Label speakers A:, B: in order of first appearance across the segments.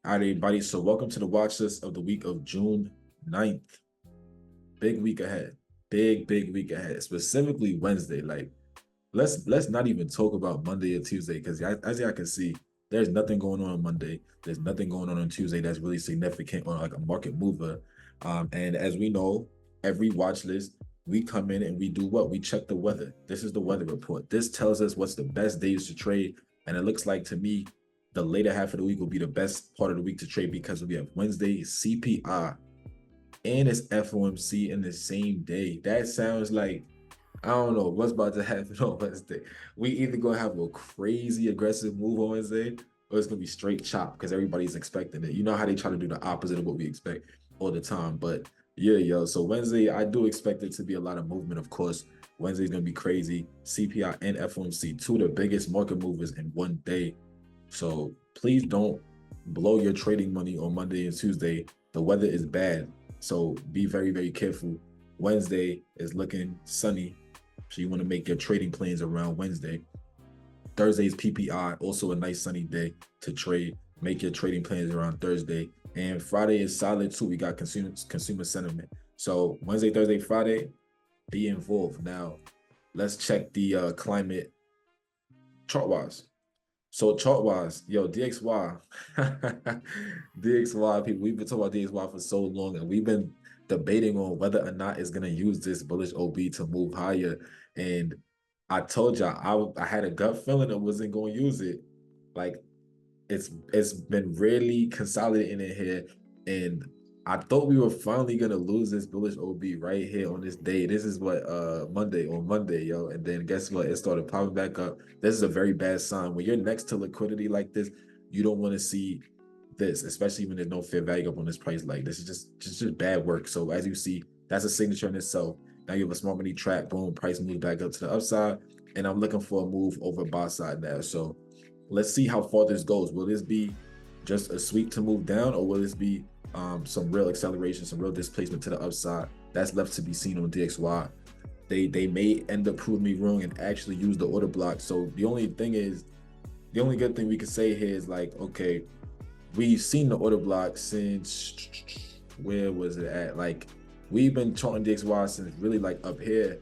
A: All right, everybody. So welcome to the watch list of the week of June 9th. Big week ahead. Big week ahead. Specifically Wednesday. Like, let's not even talk about Monday or Tuesday, because as y'all can see, there's nothing going on Monday. There's nothing going on Tuesday that's really significant or like a market mover. And as we know, every watch list, we come in and we do what? We check the weather. This is the weather report. This tells us what's the best days to trade. And it looks like to me, the later half of the week will be the best part of the week to trade because we have Wednesday CPI and it's FOMC in the same day. That sounds like, I don't know what's about to happen on Wednesday. We either gonna have a crazy aggressive move on Wednesday, or it's gonna be straight chop because everybody's expecting it. You know how they try to do the opposite of what we expect all the time. But yeah, yo. So Wednesday, I do expect it to be a lot of movement. Of course, Wednesday's gonna be crazy. CPI and FOMC, two of the biggest market movers in one day. So please don't blow your trading money on Monday and Tuesday. The weather is bad, so be very careful. Wednesday is looking sunny, so you want to make your trading plans around Wednesday. Thursday's PPI, also a nice sunny day to trade. Make your trading plans around Thursday. And Friday is solid too. We got consumer sentiment. So Wednesday, Thursday, Friday, be involved. Now, let's check the climate chart-wise. So chart-wise, yo, DXY, DXY people, we've been talking about DXY for so long, and we've been debating on whether or not it's gonna use this bullish OB to move higher. And I told y'all I had a gut feeling I wasn't gonna use it. Like it's been really consolidating in here, and I thought we were finally gonna lose this bullish OB right here on this day. This is what Monday, yo. And then guess what? It started popping back up. This is a very bad sign. When you're next to liquidity like this, you don't want to see this, especially when there's no fair value up on this price. Like this is just bad work. So as you see, that's a signature in itself. Now you have a small money trap, boom, price moves back up to the upside. And I'm looking for a move over buy side now. So let's see how far this goes. Will this be just a sweep to move down, or will this be some real acceleration, some real displacement to the upside? That's left to be seen on DXY. They may end up proving me wrong and actually use the order block. So the only good thing we could say here is like, okay, we've seen the order block since, where was it at? Like we've been charting DXY since really like up here,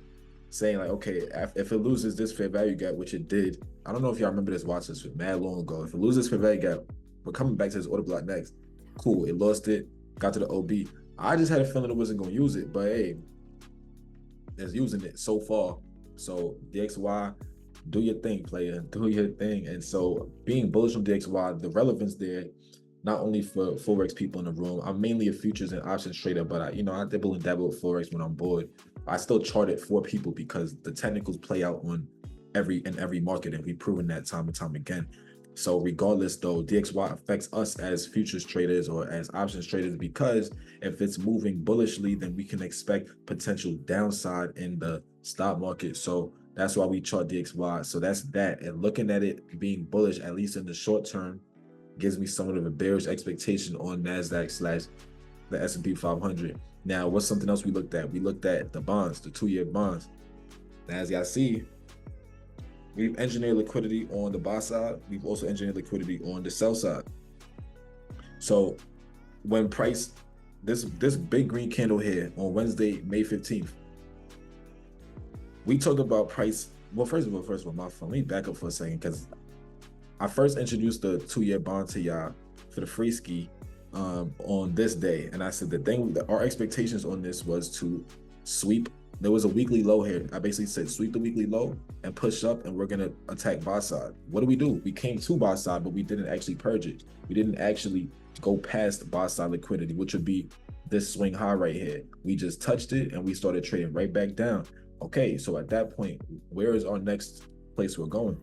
A: saying like, okay, if it loses this fair value gap, which it did, I don't know if y'all remember this watch this mad long ago. If it loses fair value gap, we're coming back to this order block next. Cool, it lost it, got to the OB. I just had a feeling it wasn't gonna use it, but hey, it's using it so far. So DXY, do your thing, player, do your thing. And so being bullish on DXY, the relevance there, not only for Forex people in the room, I'm mainly a futures and options trader, but I dibble and dabble with Forex when I'm bored. I still chart it for people because the technicals play out on every market, and we've proven that time and time again. So regardless though, DXY affects us as futures traders or as options traders, because if it's moving bullishly, then we can expect potential downside in the stock market. So that's why we chart DXY. So that's that. And looking at it being bullish, at least in the short term, gives me somewhat of a bearish expectation on NASDAQ / the S&P 500. Now, what's something else we looked at? We looked at the bonds, the 2-year bonds. Now, as y'all see, we've engineered liquidity on the buy side. We've also engineered liquidity on the sell side. So when price, this big green candle here on Wednesday, May 15th, we talked about price. Well, first of all, my phone. Let me back up for a second, because I first introduced the 2-year bond to y'all for the free ski on this day. And I said the thing that our expectations on this was to sweep. There was a weekly low here. I basically said sweep the weekly low and push up, and we're gonna attack buy side. What do? We came to buy side, but we didn't actually purge it. We didn't actually go past buy side liquidity, which would be this swing high right here. We just touched it and we started trading right back down. Okay, so at that point, where is our next place we're going?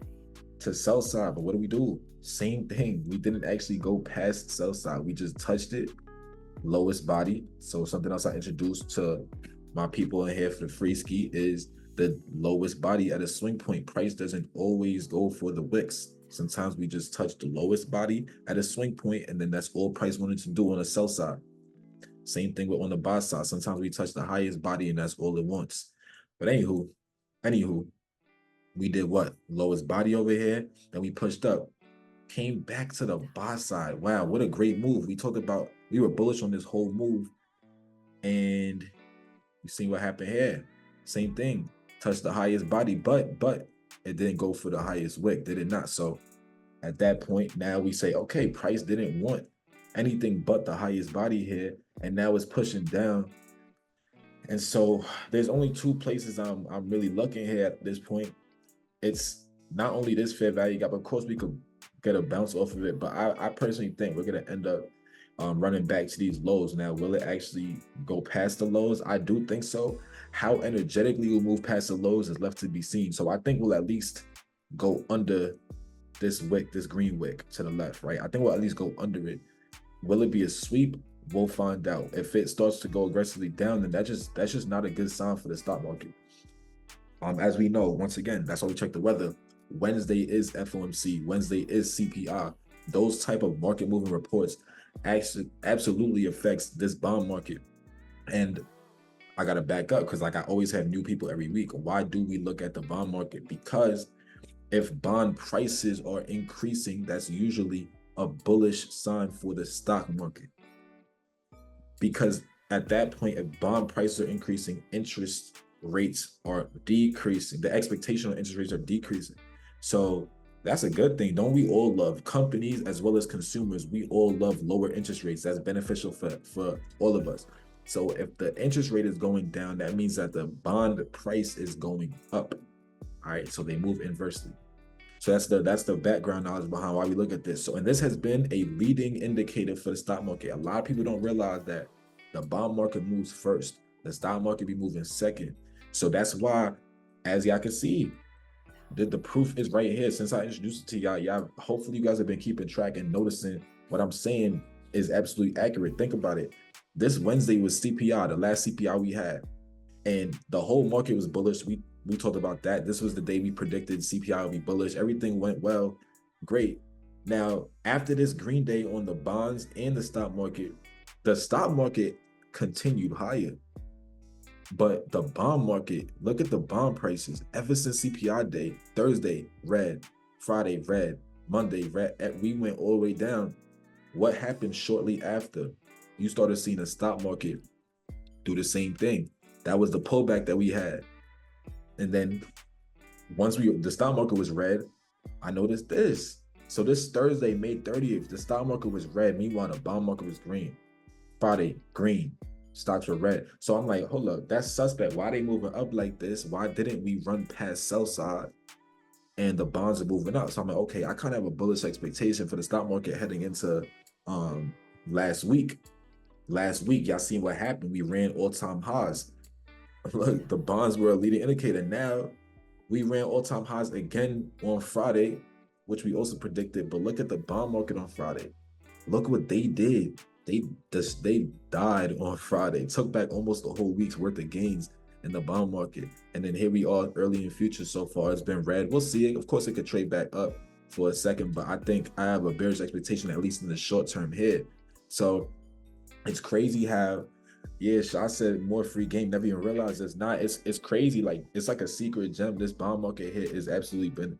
A: To sell side. But what do? Same thing. We didn't actually go past sell side. We just touched it, lowest body. So something else I introduced to my people in here for the free ski is the lowest body at a swing point. Price doesn't always go for the wicks. Sometimes we just touch the lowest body at a swing point, and then that's all price wanted to do on the sell side. Same thing with on the buy side. Sometimes we touch the highest body, and that's all it wants. But anywho, we did what? Lowest body over here, and we pushed up. came back to the buy side. Wow, what a great move. We were bullish on this whole move, and you see what happened here. Same thing. Touched the highest body, but it didn't go for the highest wick, did it not? So at that point, now we say, okay, price didn't want anything but the highest body here, and now it's pushing down. And so there's only two places I'm really looking here at this point. It's not only this fair value gap, of course we could get a bounce off of it, but I personally think we're gonna end up running back to these lows. Now, will it actually go past the lows? I do think so. How energetically we'll move past the lows is left to be seen. So I think we'll at least go under this wick, this green wick to the left, right? I think we'll at least go under it. Will it be a sweep? We'll find out. If it starts to go aggressively down, then that's just not a good sign for the stock market. As we know, once again, that's why we check the weather. Wednesday is FOMC. Wednesday is CPI. Those type of market moving reports actually absolutely affects this bond market. And I gotta back up because like I always have new people every week. Why do we look at the bond market? Because if bond prices are increasing, that's usually a bullish sign for the stock market. Because at that point, if bond prices are increasing, interest rates are decreasing. The expectation on interest rates are decreasing. So that's a good thing. Don't we all love companies as well as consumers? We all love lower interest rates. That's beneficial for all of us. So if the interest rate is going down, that means that the bond price is going up. All right, so they move inversely. So that's the background knowledge behind why we look at this. So, and this has been a leading indicator for the stock market. A lot of people don't realize that the bond market moves first. The stock market be moving second. So that's why, as y'all can see, the proof is right here. Since I introduced it to y'all, hopefully you guys have been keeping track and noticing what I'm saying is absolutely accurate. Think about it. This Wednesday was CPI, the last CPI we had, and the whole market was bullish. We talked about that. This was the day we predicted CPI would be bullish. Everything went well. Great. Now, after this green day on the bonds and the stock market continued higher. But the bond market, look at the bond prices. Ever since CPI day, Thursday, red, Friday, red, Monday, red, we went all the way down. What happened shortly after? You started seeing the stock market do the same thing. That was the pullback that we had. And then once the stock market was red, I noticed this. So this Thursday, May 30th, the stock market was red. Meanwhile, the bond market was green. Friday, green. Stocks were red. So I'm like, hold up, that's suspect. Why are they moving up like this? Why didn't we run past sell side and the bonds are moving up? So I'm like, okay, I kind of have a bullish expectation for the stock market heading into last week. Last week, y'all seen what happened. We ran all-time highs. Look, the bonds were a leading indicator. Now we ran all-time highs again on Friday, which we also predicted. But look at the bond market on Friday. Look what they did. They died on Friday. Took back almost a whole week's worth of gains in the bond market. And then here we are early in future so far. It's been red. We'll see it. Of course, it could trade back up for a second, but I think I have a bearish expectation, at least in the short term here. So it's crazy how, yeah, I said more free game, never even realized it's not. It's crazy. Like, it's like a secret gem. This bond market hit is absolutely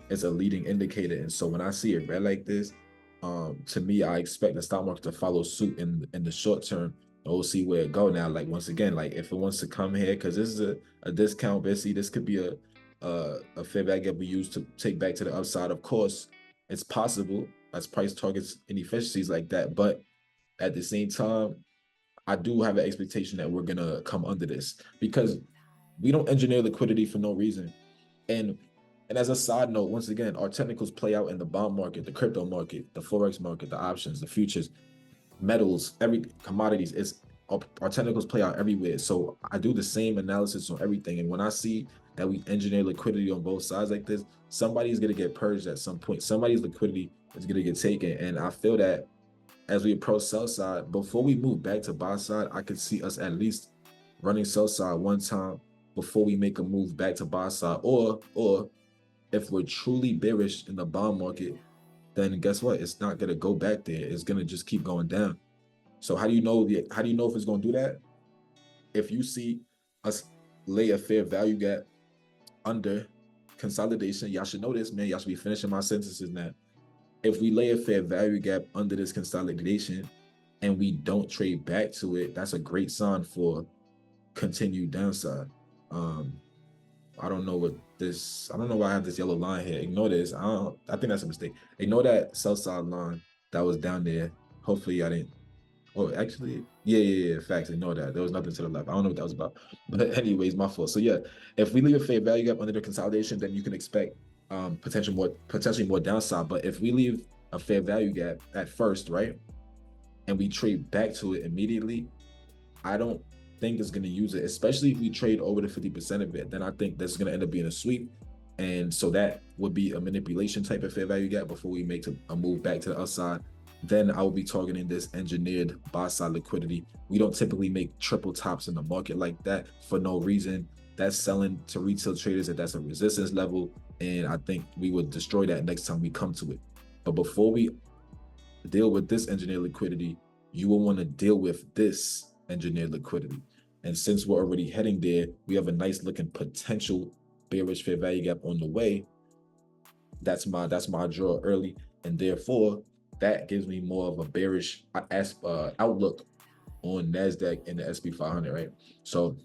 A: it's a leading indicator. And so when I see it red like this, to me, I expect the stock market to follow suit in the short term. And we'll see where it go now. Like, once again, like if it wants to come here, because this is a discount, basically, this could be a fair value gap we use to take back to the upside. Of course, it's possible as price targets inefficiencies like that, but at the same time, I do have an expectation that we're gonna come under this because we don't engineer liquidity for no reason. And as a side note, once again, our technicals play out in the bond market, the crypto market, the forex market, the options, the futures, metals, every commodities. Our technicals play out everywhere. So I do the same analysis on everything. And when I see that we engineer liquidity on both sides like this, somebody's gonna get purged at some point. Somebody's liquidity is gonna get taken. And I feel that as we approach sell side, before we move back to buy side, I could see us at least running sell side one time before we make a move back to buy side. Or if we're truly bearish in the bond market, then guess what? It's not gonna go back there. It's gonna just keep going down. So how do you know if it's gonna do that? If you see us lay a fair value gap under consolidation, y'all should know this, man. Y'all should be finishing my sentences now. if we lay a fair value gap under this consolidation and we don't trade back to it, that's a great sign for continued downside. Um, I don't know what this. I don't know why I have this yellow line here. Ignore this. I think that's a mistake. Ignore that sell side line that was down there. Hopefully, I didn't. Oh, actually, yeah. Facts. Ignore that. There was nothing to the left. I don't know what that was about. But anyways, my fault. So yeah, if we leave a fair value gap under the consolidation, then you can expect potentially more downside. But if we leave a fair value gap at first, right, and we trade back to it immediately, I don't think it's going to use it, especially if we trade over the 50% of it. Then I think that's going to end up being a sweep. And so that would be a manipulation type of fair value gap before we make a move back to the upside. Then I will be targeting this engineered buy side liquidity. We don't typically make triple tops in the market like that for no reason. That's selling to retail traders that that's a resistance level. And I think we would destroy that next time we come to it. But before we deal with this engineered liquidity, you will want to deal with this engineered liquidity. And since we're already heading there, we have a nice looking potential bearish fair value gap on the way. That's my draw early, and therefore that gives me more of a bearish outlook on Nasdaq and the SP 500, right? So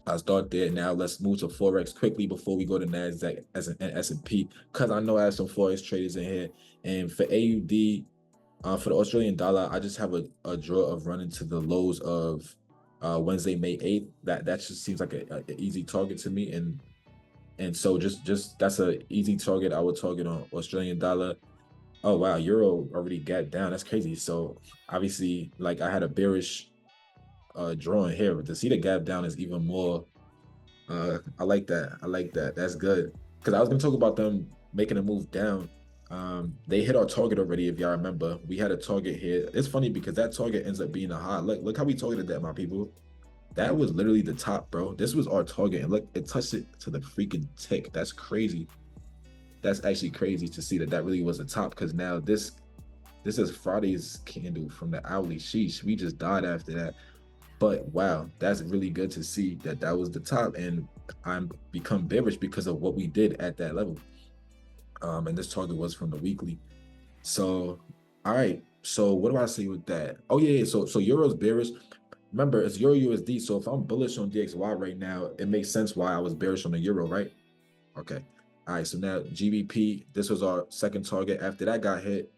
A: I'll start there. Now let's move to Forex quickly before we go to Nasdaq and S&P, because I know I have some Forex traders in here. And for AUD, for the Australian dollar, I just have a draw of running to the lows of Wednesday, May 8th. That just seems like an easy target to me, and so just that's an easy target. I would target on Australian dollar. Oh wow, euro already got down. That's crazy. So obviously, like I had a bearish drawing here, but to see the gap down is even more. I like that. I like that. That's good. Because I was gonna talk about them making a move down. They hit our target already. If y'all remember, we had a target here. It's funny because that target ends up being a high. Look how we targeted that, my people. That was literally the top, bro. This was our target, and look, it touched it to the freaking tick. That's crazy. That's actually crazy to see that really was the top. Because now this is Friday's candle from the hourly. Sheesh, we just died after that. But wow, that's really good to see that was the top, and I'm become bearish because of what we did at that level. And this target was from the weekly. So, all right. So what do I say with that? Oh yeah. So Euro's bearish. Remember, it's Euro USD. So if I'm bullish on DXY right now, it makes sense why I was bearish on the Euro, right? Okay. All right. So now GBP, this was our second target. After that got hit,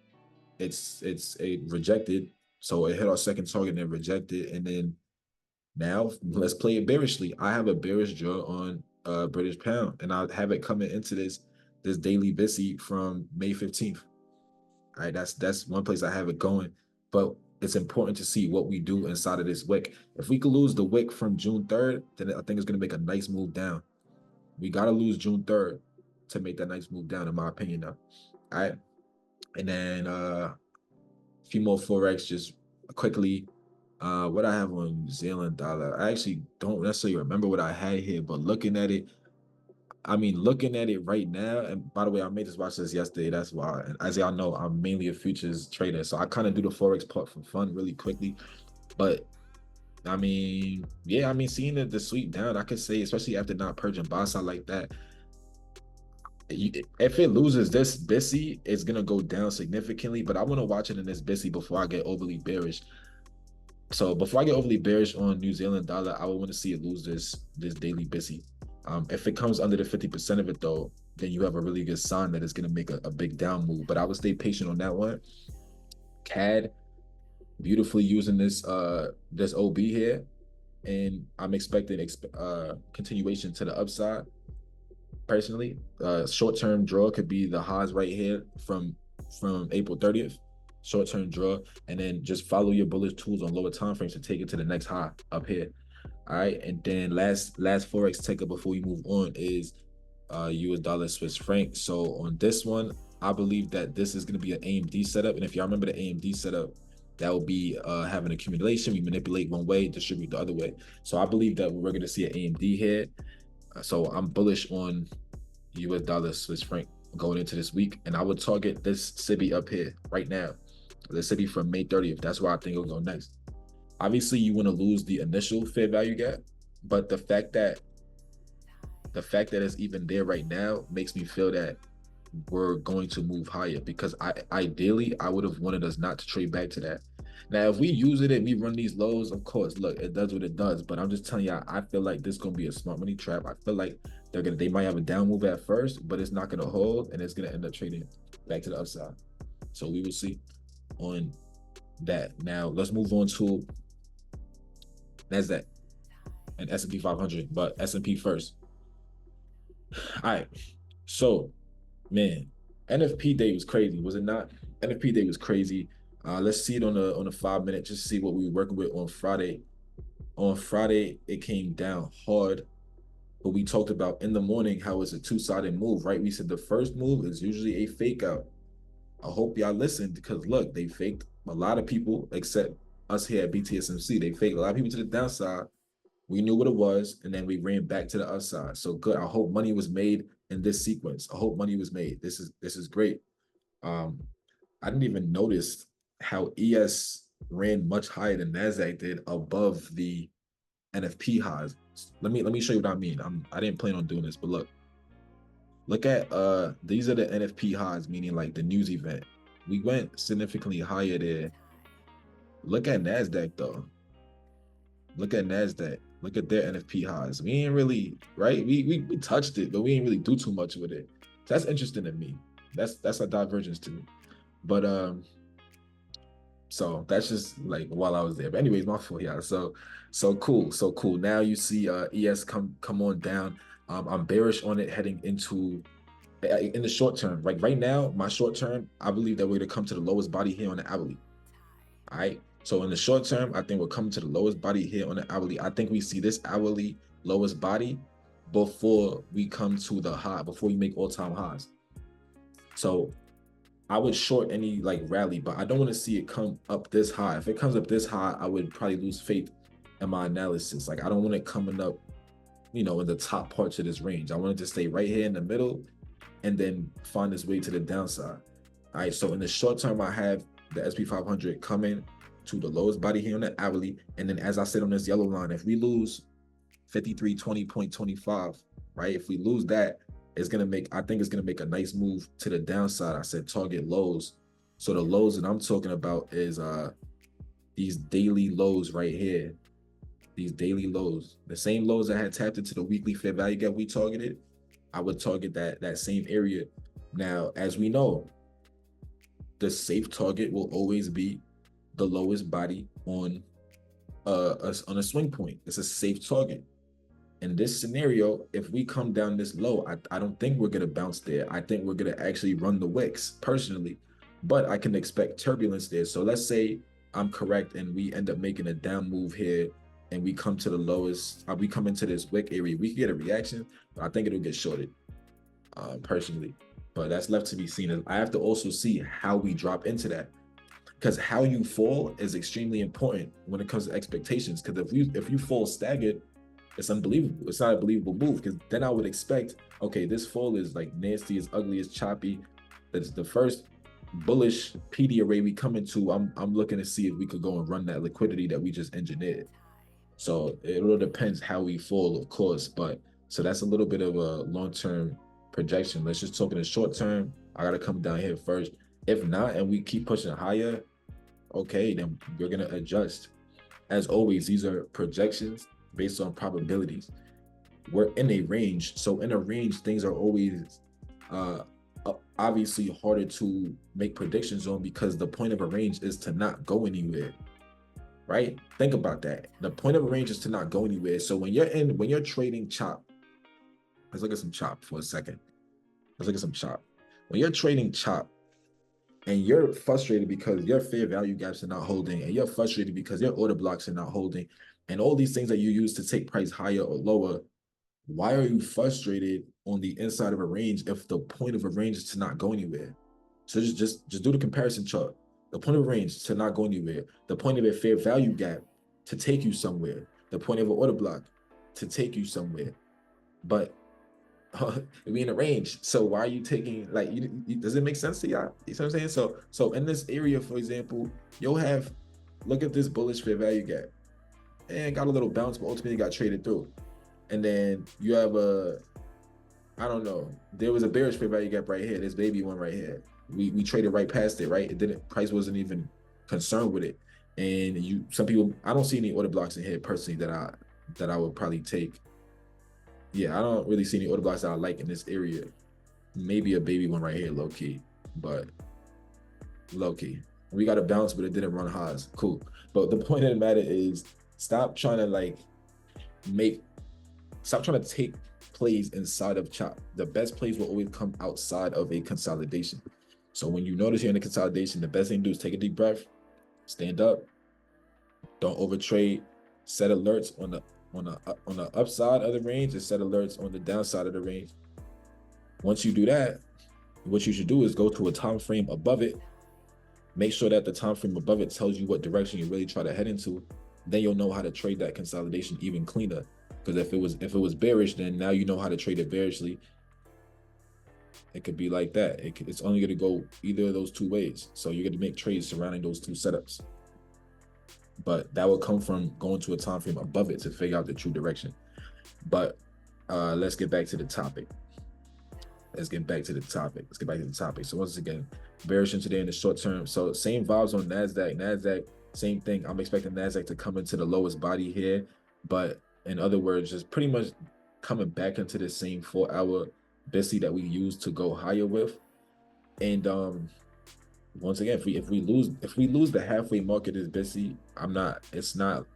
A: it's a rejected. So it hit our second target and rejected, and then now let's play it bearishly. I have a bearish draw on British pound, and I have it coming into this daily BTSMC from May 15th. All right, that's one place I have it going, but it's important to see what we do inside of this wick. If we could lose the wick from June 3rd, then I think it's going to make a nice move down. We got to lose June 3rd to make that nice move down, in my opinion now. All right, and then a few more Forex just quickly. What I have on New Zealand dollar, I actually don't necessarily remember what I had here, but looking at it right now, and by the way, I made this watch list yesterday. That's why. And as y'all know, I'm mainly a futures trader, so I kind of do the Forex part for fun really quickly. But I mean, yeah, seeing the sweep down, I could say, especially after not purging buy side like that, if it loses this BTSMC, it's gonna go down significantly. But I want to watch it in this BTSMC before I get overly bearish. So before I get overly bearish on New Zealand dollar, I would want to see it lose this daily BTSMC. If it comes under the 50% of it though, then you have a really good sign that it's going to make a big down move. But I would stay patient on that one. CAD, beautifully using this OB here, and I'm expecting continuation to the upside. Personally, short-term draw could be the highs right here from April 30th. Short-term draw, and then just follow your bullish tools on lower time frames to take it to the next high up here. All right, and then last Forex taker before we move on is US dollar Swiss franc. So on this one, I believe that this is going to be an AMD setup, and if y'all remember the AMD setup, that will be having accumulation. We manipulate one way, distribute the other way. So I believe that we're going to see an AMD here. So I'm bullish on US dollar Swiss franc going into this week, and I would target this SIBI up here right now. The SIBI from May 30th. That's where I think it'll go next. Obviously, you want to lose the initial fair value gap, but the fact that it's even there right now makes me feel that we're going to move higher, because ideally I would have wanted us not to trade back to that. Now, if we use it and we run these lows, of course, look, it does what it does. But I'm just telling you, I feel like this is gonna be a smart money trap. I feel like they might have a down move at first, but it's not gonna hold, and it's gonna end up trading back to the upside. So we will see on that. Now let's move on to NASDAQ and S&P 500, but S&P first. All right, so man, NFP day was crazy, was it not? NFP day was crazy. Let's see it on a 5 minute, just see what we were working with on Friday. On Friday, it came down hard, but we talked about in the morning how it's a two-sided move, right? We said the first move is usually a fake out. I hope y'all listened, because look, they faked a lot of people except us here at BTSMC. They faked a lot of people to the downside. We knew what it was, and then we ran back to the upside. So good. I hope money was made in this sequence. I hope money was made. This is great. I didn't even notice how ES ran much higher than NASDAQ did above the NFP highs. Let me show you what I mean. I didn't plan on doing this, but look at these are the NFP highs, meaning like the news event. We went significantly higher there. Look at NASDAQ though. Look at NASDAQ. Look at their NFP highs. We ain't really, right? We touched it, but we ain't really do too much with it. So that's interesting to me. That's a divergence to me. But so that's just like while I was there. But anyways, my fault, yeah. So cool. Now you see ES come on down. I'm bearish on it heading into in the short term. Like right now, my short term, I believe that we're to come to the lowest body here on the hourly. All right. So in the short term, I think we're coming to the lowest body here on the hourly. I think we see this hourly lowest body before we come to the high, before we make all-time highs. So I would short any like rally, but I don't want to see it come up this high. If it comes up this high, I would probably lose faith in my analysis. Like I don't want it coming up, in the top parts of this range. I want it to stay right here in the middle and then find its way to the downside. All right, so in the short term, I have the SP 500 coming to the lowest body here on the hourly. And then as I said on this yellow line, if we lose 5320.25, right? If we lose that, I think it's gonna make a nice move to the downside. I said target lows. So the lows that I'm talking about is these daily lows right here. These daily lows, the same lows that had tapped into the weekly fair value gap we targeted, I would target that same area. Now, as we know, the safe target will always be the lowest body on a swing point. It's a safe target. In this scenario, if we come down this low, I don't think we're gonna bounce there. I think we're gonna actually run the wicks personally, but I can expect turbulence there. So let's say I'm correct and we end up making a down move here and we come to the lowest, we come into this wick area, we can get a reaction, but I think it'll get shorted personally. But that's left to be seen. I have to also see how we drop into that, because how you fall is extremely important when it comes to expectations. Because if you fall staggered, it's unbelievable. It's not a believable move, because then I would expect, okay, this fall is like nasty, it's ugly, it's choppy. That's the first bullish PD array we come into. I'm looking to see if we could go and run that liquidity that we just engineered. So it all depends how we fall, of course. But so that's a little bit of a long-term projection. Let's just talk in the short term. I gotta come down here first. If not, and we keep pushing higher, okay, then we're gonna adjust. As always, these are projections based on probabilities. We're in a range, so in a range, things are always obviously harder to make predictions on, because the point of a range is to not go anywhere, right? Think about that. The point of a range is to not go anywhere. So when you're trading chop, let's look at some chop for a second. Let's look at some chop. When you're trading chop and you're frustrated because your fair value gaps are not holding, and you're frustrated because your order blocks are not holding, and all these things that you use to take price higher or lower, why are you frustrated on the inside of a range if the point of a range is to not go anywhere? So just do the comparison chart. The point of a range is to not go anywhere. The point of a fair value gap to take you somewhere. The point of an order block to take you somewhere. But we in a range, so why are you taking, like, does it make sense to y'all? You know what I'm saying? So in this area, for example, you'll have, look at this bullish fair value gap, and got a little bounce, but ultimately got traded through. And then you have I don't know. There was a bearish fair value gap right here. This baby one right here. We traded right past it, right? It didn't. Price wasn't even concerned with it. And some people, I don't see any order blocks in here personally that I would probably take. Yeah, I don't really see any order blocks that I like in this area. Maybe a baby one right here, low key, but low key. We got a bounce, but it didn't run highs. Cool. But the point of the matter is, stop trying to like make stop trying to take plays inside of chop. The best plays will always come outside of a consolidation. So when you notice you're in a consolidation, the best thing to do is take a deep breath, stand up, don't overtrade, set alerts on the upside of the range and set alerts on the downside of the range. Once you do that, what you should do is go to a time frame above it. Make sure that the time frame above it tells you what direction you really try to head into. Then you'll know how to trade that consolidation even cleaner. Because if it was bearish, then now you know how to trade it bearishly. It could be like that. It's only going to go either of those two ways. So you're going to make trades surrounding those two setups. But that will come from going to a time frame above it to figure out the true direction. But let's get back to the topic. So once again, bearish today in the short term. So same vibes on NASDAQ, same thing. I'm expecting NASDAQ to come into the lowest body here. But in other words, just pretty much coming back into the same 4-hour BTSMC that we used to go higher with. And once again, if we lose the halfway market as BTSMC, it's not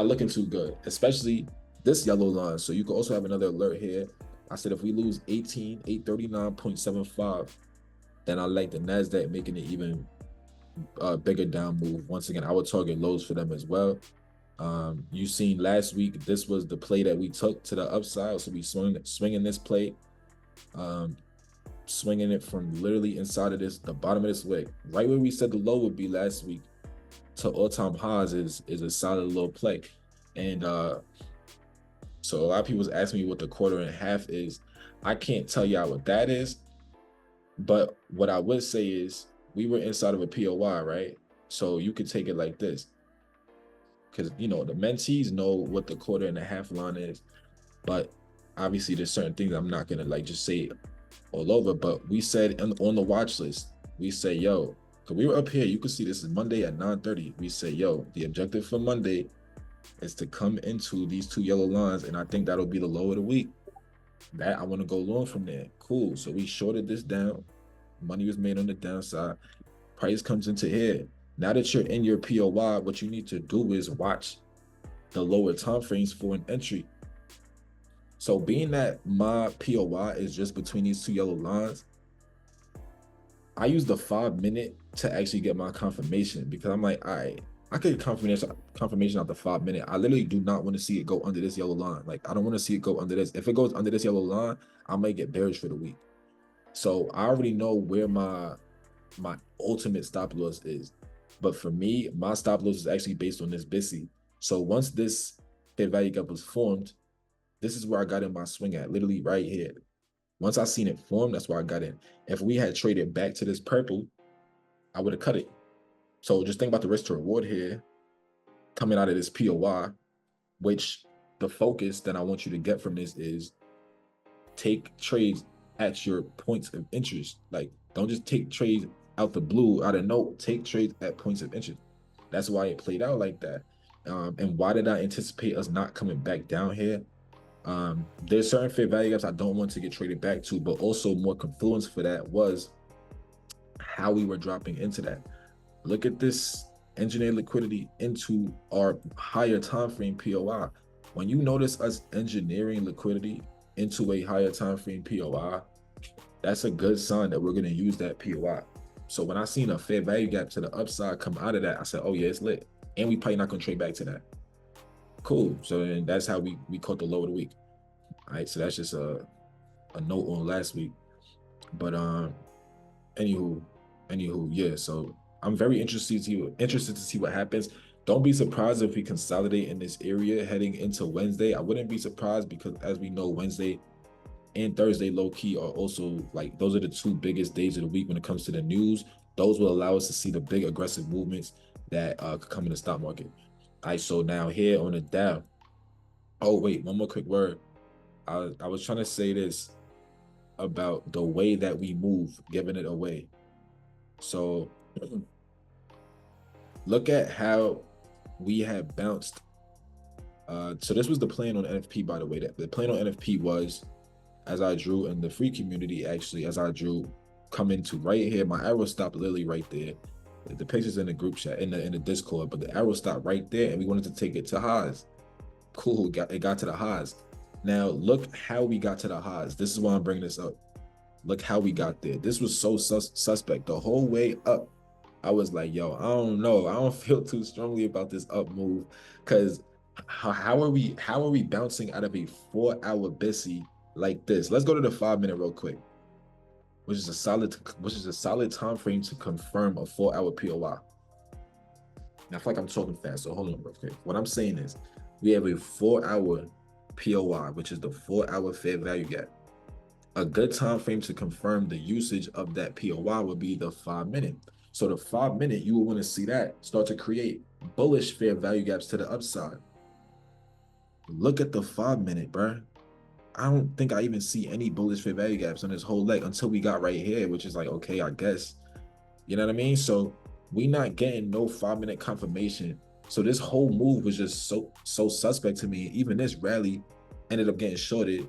A: looking too good, especially this yellow line. So you can also have another alert here. I said if we lose 839.75, then I like the NASDAQ making it even bigger down move. Once again, I would target lows for them as well. You seen last week, this was the play that we took to the upside. So we swinging this play, swinging it from literally inside of the bottom of this wick, right where we said the low would be last week, to all-time highs is a solid little play. And so a lot of people ask me what the 1.5 is. I can't tell y'all what that is, but what I would say is we were inside of a POI, right? So you could take it like this, because the mentees know what the 1.5 line is, but obviously there's certain things I'm not gonna like just say all over. But we said on the watch list, we say, yo, because we were up here, you can see this is Monday at 9:30. We say, yo, the objective for Monday is to come into these two yellow lines, and I think that'll be the low of the week. That I want to go long from there. Cool. So we shorted this down. Money was made on the downside. Price comes into here. Now that you're in your POI, what you need to do is watch the lower time frames for an entry. So being that my POI is just between these two yellow lines, I use the 5-minute to actually get my confirmation, because I'm like, all right, I could confirmation out the 5-minute. I literally do not want to see it go under this yellow line. Like, I don't want to see it go under this. If it goes under this yellow line, I might get bearish for the week. So I already know where my ultimate stop loss is. But for me, my stop loss is actually based on this BTSMC. So once this fair value gap was formed, this is where I got in my swing at, literally right here. Once I seen it form, that's where I got in. If we had traded back to this purple, I would have cut it. So just think about the risk to reward here coming out of this POI, which the focus that I want you to get from this is take trades at your points of interest. Like, don't just take trades out the blue, out of note, take trades at points of interest. That's why it played out like that. And why did I anticipate us not coming back down here? There's certain fair value gaps I don't want to get traded back to, but also more confluence for that was how we were dropping into that. Look at this engineered liquidity into our higher time frame POI. When you notice us engineering liquidity into a higher time frame POI, that's a good sign that we're going to use that POI. So when I seen a fair value gap to the upside come out of that, I said, oh yeah, it's lit. And we probably not going to trade back to that. Cool. So then that's how we caught the low of the week. All right. So that's just a note on last week. But anywho, yeah. So I'm very interested to see what happens. Don't be surprised if we consolidate in this area heading into Wednesday. I wouldn't be surprised, because as we know, Wednesday and Thursday low key are also like, those are the two biggest days of the week when it comes to the news. Those will allow us to see the big aggressive movements that could come in the stock market. All right, so now here on the Dow. Oh wait, one more quick word. I was trying to say this. about the way that we move, giving it away. So look at how we have bounced. So this was the plan on NFP, by the way. That the plan on NFP was, as I drew in the free community, actually, as I drew coming to right here, my arrow stopped literally right there. The pictures in the group chat, in the Discord, but the arrow stopped right there, and we wanted to take it to highs. Cool, it got to the highs. Now look how we got to the highs. This is why I'm bringing this up. Look how we got there. This was so suspect the whole way up. I was like, yo, I don't know. I don't feel too strongly about this up move, because how are we bouncing out of a 4-hour BTSMC like this? Let's go to the 5-minute real quick, which is a solid time frame to confirm a 4-hour POI. Now I feel like I'm talking fast, so hold on real quick. What I'm saying is we have a 4-hour POI, which is the 4-hour fair value gap. A good time frame to confirm the usage of that POI would be the 5-minute. So the 5-minute, you will want to see that start to create bullish fair value gaps to the upside. Look at the 5-minute, bro. I don't think I even see any bullish fair value gaps on this whole leg until we got right here, which is like, okay, I guess. You know what I mean? So we not getting no 5-minute confirmation. So this whole move was just so suspect to me. Even this rally ended up getting shorted,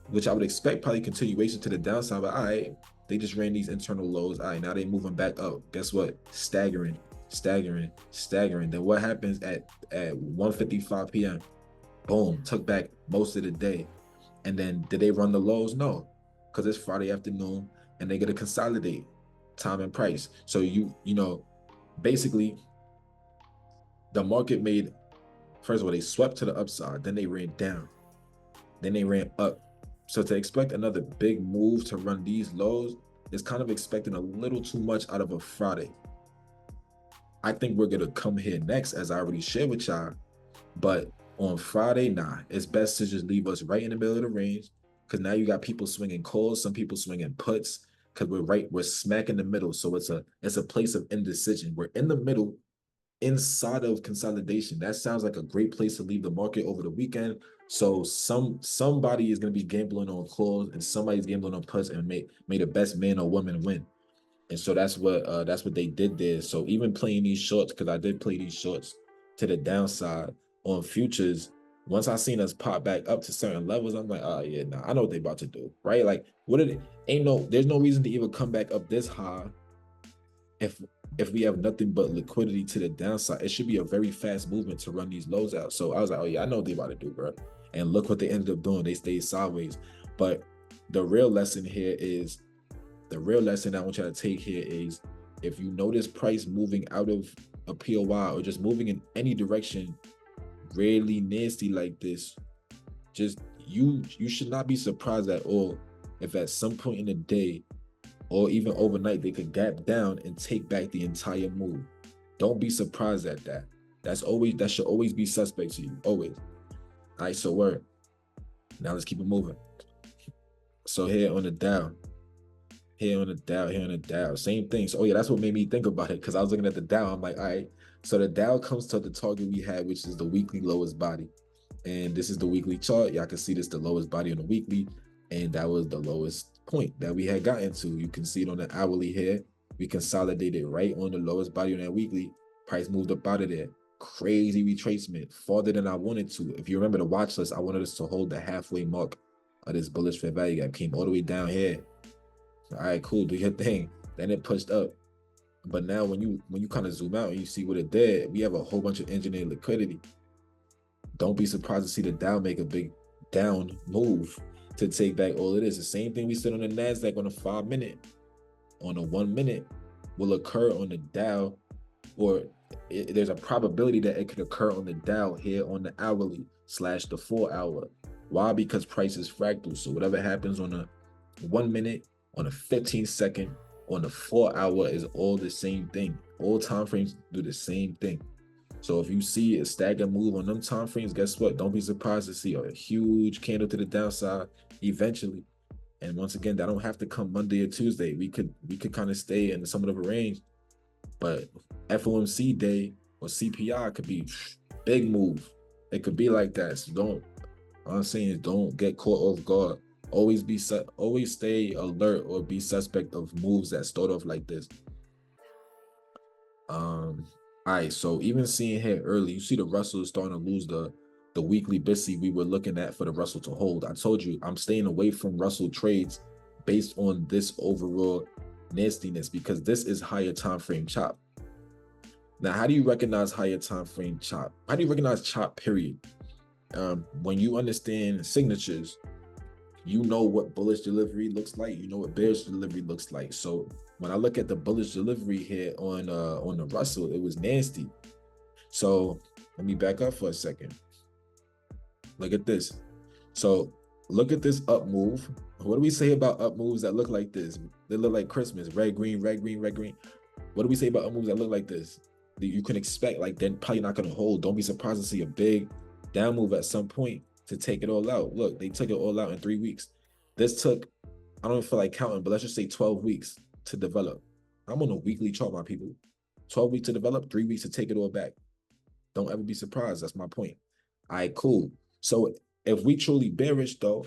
A: which I would expect probably continuation to the downside. But all right, they just ran these internal lows. All right, now they moving back up. Guess what? Staggering. Then what happens at 1:55 p.m.? Boom, took back most of the day. And then did they run the lows? No, because it's Friday afternoon and they're gonna consolidate time and price. So you know, basically the market made, first of all, they swept to the upside, then they ran down, then they ran up. So to expect another big move to run these lows is kind of expecting a little too much out of a Friday. I think we're gonna come here next, as I already shared with y'all, but on Friday, nah, it's best to just leave us right in the middle of the range, because now you got people swinging calls, some people swinging puts, because we're smack in the middle. So it's a place of indecision. We're in the middle, inside of consolidation. That sounds like a great place to leave the market over the weekend. So somebody is going to be gambling on calls and somebody's gambling on puts, and may the best man or woman win. And so that's what they did there. So even playing these shorts, because I did play these shorts to the downside on futures, once I seen us pop back up to certain levels, I'm like, oh yeah, nah, I know what they about to do, right? Like, there's no reason to even come back up this high if we have nothing but liquidity to the downside. It should be a very fast movement to run these lows out. So I was like, oh yeah, I know what they about to do, bro. And look what they ended up doing. They stayed sideways. But the real lesson I want you to take here is, if you notice price moving out of a POI or just moving in any direction really nasty like this, just you should not be surprised at all if at some point in the day or even overnight they could gap down and take back the entire move. Don't be surprised at that. That should always be suspect to you, always. All right, so word. Now let's keep it moving. So here on the Dow, same thing. So, oh yeah, that's what made me think about it, because I was looking at the Dow. I'm like, all right, so the Dow comes to the target we had, which is the weekly lowest body. And this is the weekly chart. Y'all can see this, the lowest body on the weekly. And that was the lowest point that we had gotten to. You can see it on the hourly here. We consolidated right on the lowest body on that weekly. Price moved up out of there. Crazy retracement, farther than I wanted to. If you remember the watch list, I wanted us to hold the halfway mark of this bullish fair value gap. Came all the way down here. All right, cool, do your thing. Then it pushed up. But now when you kind of zoom out and you see what it did, we have a whole bunch of engineered liquidity. Don't be surprised to see the Dow make a big down move to take back all of this. The same thing we said on the NASDAQ on the 5-minute, on the 1-minute will occur on the Dow, or there's a probability that it could occur on the Dow here on the hourly / the 4-hour. Why? Because price is fractal. So whatever happens on the 1-minute, on a 15-second, on the 4-hour is all the same thing. All time frames do the same thing. So if you see a stagger move on them time frames, guess what? Don't be surprised to see a huge candle to the downside eventually. And once again, that don't have to come Monday or Tuesday. We could kind of stay in somewhat of a range. But FOMC day or CPI could be big move. It could be like that. So all I'm saying is don't get caught off guard. Always stay alert or be suspect of moves that start off like this. All right, so even seeing here early, you see the Russell is starting to lose the weekly BTSMC we were looking at for the Russell to hold. I told you I'm staying away from Russell trades based on this overall nastiness because this is higher time frame chop. Now, how do you recognize higher time frame chop? How do you recognize chop period? When you understand signatures, you know what bullish delivery looks like, you know what bearish delivery looks like. So when I look at the bullish delivery here on the Russell, it was nasty. So let me back up for a second. Look at this. So look at this up move. What do we say about up moves that look like this? They look like Christmas, red, green, red, green, red, green. What do we say about up moves that look like this? That you can expect, like they're probably not going to hold. Don't be surprised to see a big down move at some point to take it all out. Look, they took it all out in 3 weeks. This took, I don't feel like counting, but let's just say 12 weeks to develop. I'm on a weekly chart, my people. 12 weeks to develop, 3 weeks to take it all back. Don't ever be surprised. That's my point. All right, cool. So if we truly bearish though,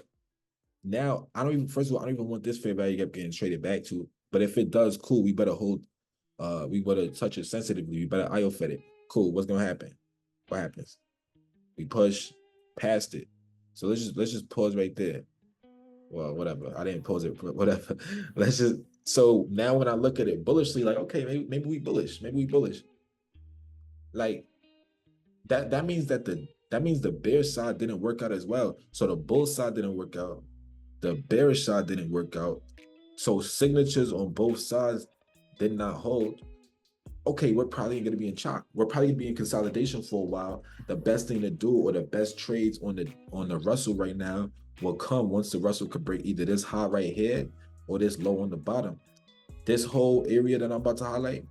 A: now first of all, I don't even want this fair value gap getting traded back to, but if it does, cool, we better hold, we better touch it sensitively, we better IO fed it. Cool, what's gonna happen? What happens? We push past it. So let's just pause right there. Well, whatever. I didn't pause it, but whatever. So now when I look at it bullishly, like, okay, maybe we bullish. Maybe we bullish. Like that means the bear side didn't work out as well. So the bull side didn't work out. The bearish side didn't work out. So signatures on both sides did not hold. Okay, we're probably going to be in chop. We're probably going to be in consolidation for a while. The best thing to do, or the best trades on the Russell right now, will come once the Russell could break either this high right here or this low on the bottom. This whole area that I'm about to highlight,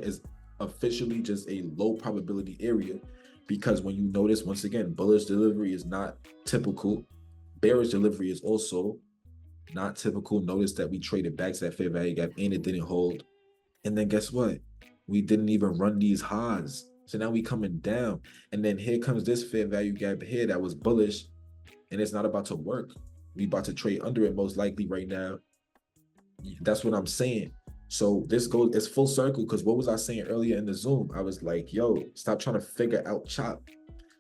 A: is officially just a low probability area, because when you notice, once again, bullish delivery is not typical. Bearish delivery is also not typical. Notice that we traded back to that fair value gap and it didn't hold. And then guess what? We didn't even run these highs. So now we coming down. And then here comes this fair value gap here that was bullish, and it's not about to work. We about to trade under it most likely right now. That's what I'm saying. So it's full circle, because what was I saying earlier in the Zoom? I was like, yo, stop trying to figure out chop.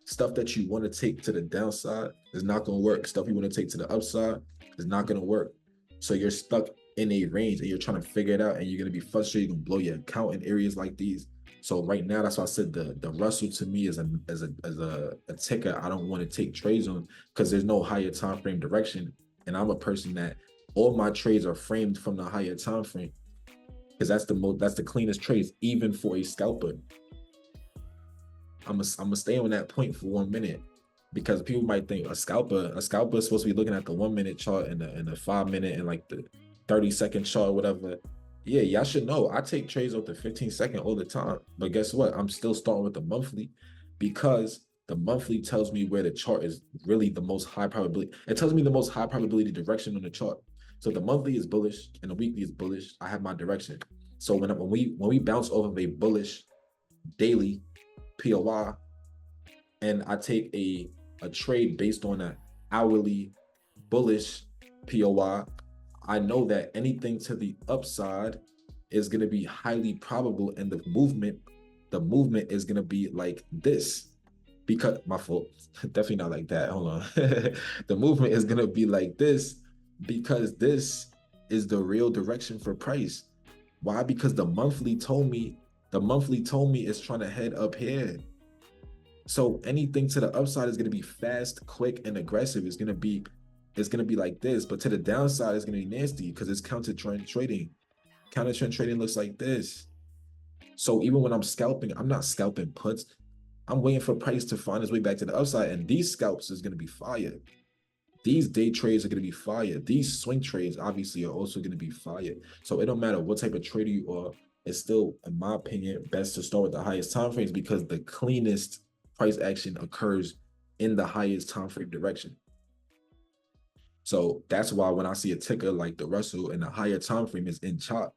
A: Stuff that you want to take to the downside is not going to work. Stuff you want to take to the upside is not going to work. So you're stuck in a range and you're trying to figure it out, and you're going to be frustrated. You're going to blow your account in areas like these. So right now, that's why I said the Russell to me is a ticker I don't want to take trades on, because there's no higher time frame direction. And I'm a person that all my trades are framed from the higher time frame, because that's the cleanest trades, even for a scalper. I'm gonna stay on that point for 1 minute, because people might think a scalper is supposed to be looking at the 1 minute chart and the 5 minute and like the 30-second chart or whatever. Yeah, y'all should know I take trades off the 15-second all the time. But guess what? I'm still starting with the monthly, because the monthly tells me where the chart is really the most high probability. It tells me the most high probability direction on the chart. So the monthly is bullish and the weekly is bullish. I have my direction. So when we bounce off of a bullish daily POI, and I take a trade based on an hourly bullish POI, I know that anything to the upside is going to be highly probable, and the movement is going to be like this, because my fault, definitely not like that. Hold on. The movement is going to be like this, because this is the real direction for price. Why? Because the monthly told me it's trying to head up here. So anything to the upside is going to be fast, quick, and aggressive. It's going to be like this, but to the downside, it's going to be nasty, because it's counter trend trading. Counter trend trading looks like this. So even when I'm scalping, I'm not scalping puts. I'm waiting for price to find its way back to the upside, and these scalps is going to be fire. These day trades are going to be fire. These swing trades obviously are also going to be fire. So it don't matter what type of trader you are. It's still, in my opinion, best to start with the highest time frames, because the cleanest price action occurs in the highest time frame direction. So that's why when I see a ticker like the Russell and the higher time frame is in chop,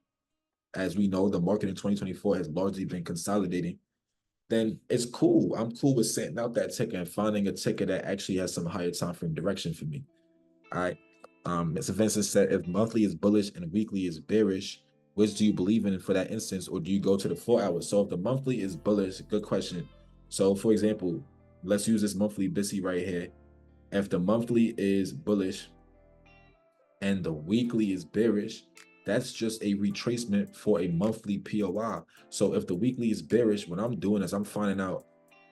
A: as we know, the market in 2024 has largely been consolidating. then it's cool. I'm cool with setting out that ticker and finding a ticker that actually has some higher time frame direction for me. All right. Mr. Vincent said, if monthly is bullish and weekly is bearish, which do you believe in for that instance, or do you go to the 4 hours? So if the monthly is bullish, good question. So for example, let's use this monthly BTSMC right here. If the monthly is bullish and the weekly is bearish, that's just a retracement for a monthly POI. So if the weekly is bearish, what I'm doing is I'm finding out,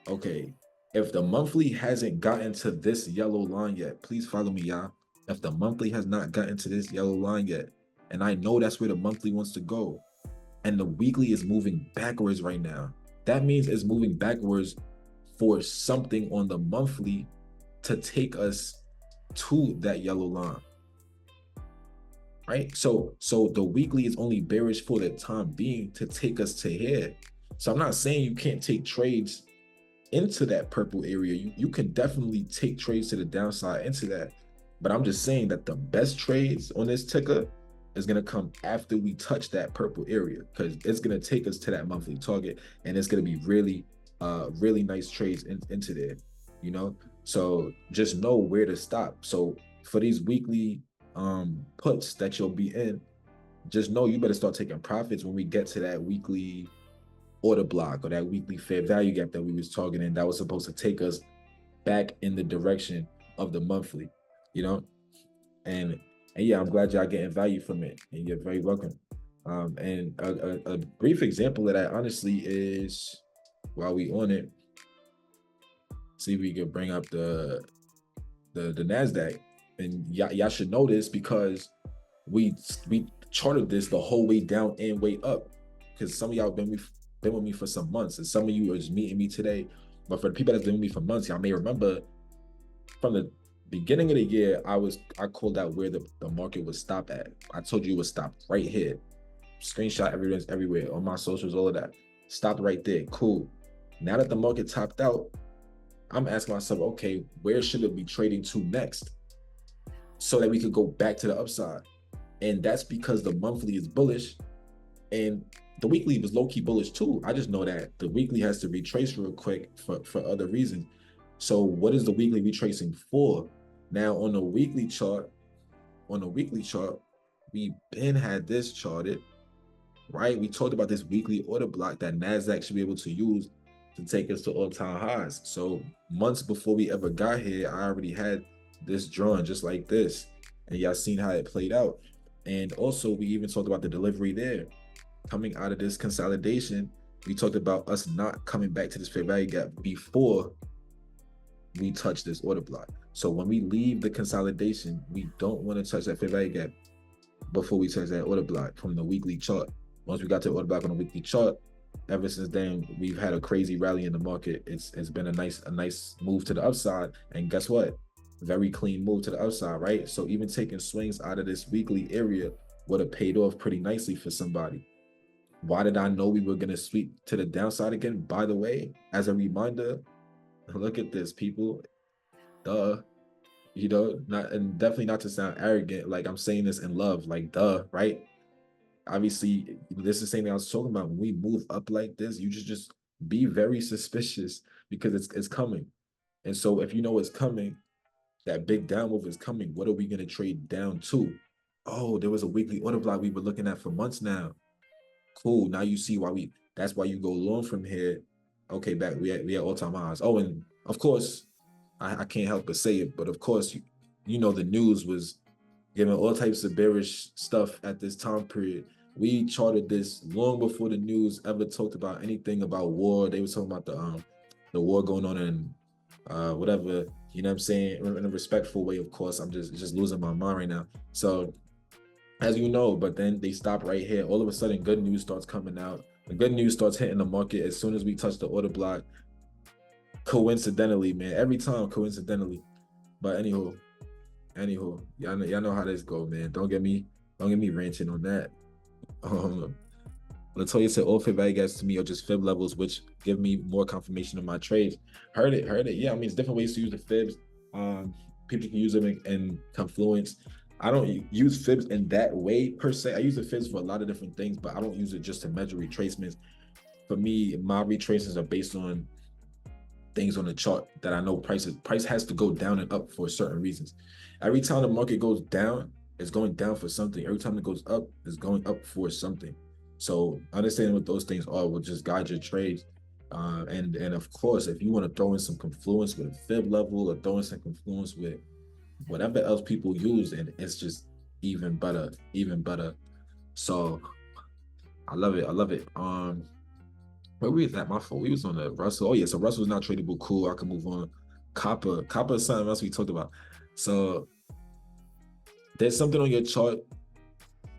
A: okay, if the monthly hasn't gotten to this yellow line yet, please follow me, y'all. If the monthly has not gotten to this yellow line yet, and I know that's where the monthly wants to go, and the weekly is moving backwards right now, that means it's moving backwards for something on the monthly to take us to that yellow line. Right? So the weekly is only bearish for the time being to take us to here. So I'm not saying you can't take trades into that purple area. You can definitely take trades to the downside into that. But I'm just saying that the best trades on this ticker is going to come after we touch that purple area, because it's going to take us to that monthly target, and it's going to be really really nice trades into there, you know. So just know where to stop. So for these weekly puts that you'll be in, just know you better start taking profits when we get to that weekly order block or that weekly fair value gap that we was targeting, that was supposed to take us back in the direction of the monthly, you know. And yeah, I'm glad y'all getting value from it, and you're very welcome. And a brief example of that honestly is, while we on it, see if we could bring up the NASDAQ. And y'all should know this because we charted this the whole way down and way up, because some of y'all been with me for some months, and some of you are just meeting me today. But for the people that's been with me for months, y'all may remember from the beginning of the year, I called out where the market would stop at. I told you it would stop right here. Screenshot evidence everywhere on my socials, all of that. Stopped right there. Cool. Now that the market topped out, I'm asking myself, okay, where should it be trading to next, so that we could go back to the upside? And that's because the monthly is bullish and the weekly was low-key bullish too. I just know that the weekly has to retrace real quick for other reasons. So what is the weekly retracing for? Now on the weekly chart, we been had this charted, right? We talked about this weekly order block that NASDAQ should be able to use to take us to all-time highs. So months before we ever got here, I already had this drawn just like this, and y'all seen how it played out. And also we even talked about the delivery there. Coming out of this consolidation, we talked about us not coming back to this fair value gap before we touch this order block. So when we leave the consolidation, we don't want to touch that fair value gap before we touch that order block from the weekly chart. Once we got to the order block on the weekly chart, ever since then we've had a crazy rally in the market. It's been a nice move to the upside, and guess what? Very clean move to the upside, right? So even taking swings out of this weekly area would have paid off pretty nicely for somebody. Why did I know we were going to sweep to the downside again? By the way, as a reminder, look at this, people. Duh. You know, not, and definitely not to sound arrogant, like I'm saying this in love, like duh, right? Obviously, this is the same thing I was talking about. When we move up like this, you just be very suspicious, because it's coming. And so if you know it's coming, that big down move is coming, what are we going to trade down to? Oh, there was a weekly order block we were looking at for months now. Cool. Now you see why that's why you go long from here. Okay, back we at all-time highs. Oh, and of course, I can't help but say it, but of course, you know the news was giving all types of bearish stuff at this time period. We charted this long before the news ever talked about anything about war. They were talking about the war going on in whatever, you know what I'm saying, in a respectful way, of course. I'm just losing my mind right now. So as you know, but then they stop right here. All of a sudden, good news starts coming out. The good news starts hitting the market as soon as we touch the order block. Coincidentally, man, every time coincidentally. But anywho, y'all know how this go, man. Don't get me ranting on that. Latoya said all fair value gaps to me are just fib levels, which give me more confirmation of my trades. Heard it. Yeah, I mean, it's different ways to use the fibs. People can use them in Confluence. I don't use fibs in that way per se. I use the fibs for a lot of different things, but I don't use it just to measure retracements. for me, my retracings are based on things on the chart that I know price has to go down and up for certain reasons. Every time the market goes down, it's going down for something. Every time it goes up, it's going up for something. So understanding what those things are will just guide your trades. And of course, if you want to throw in some confluence with a fib level or throw in some confluence with whatever else people use, and it's just even better, even better. So I love it. I love it. Where we was at? My fault. We was on the Russell. Oh yeah, so Russell's not tradable. Cool. I can move on. Copper is something else we talked about. So there's something on your chart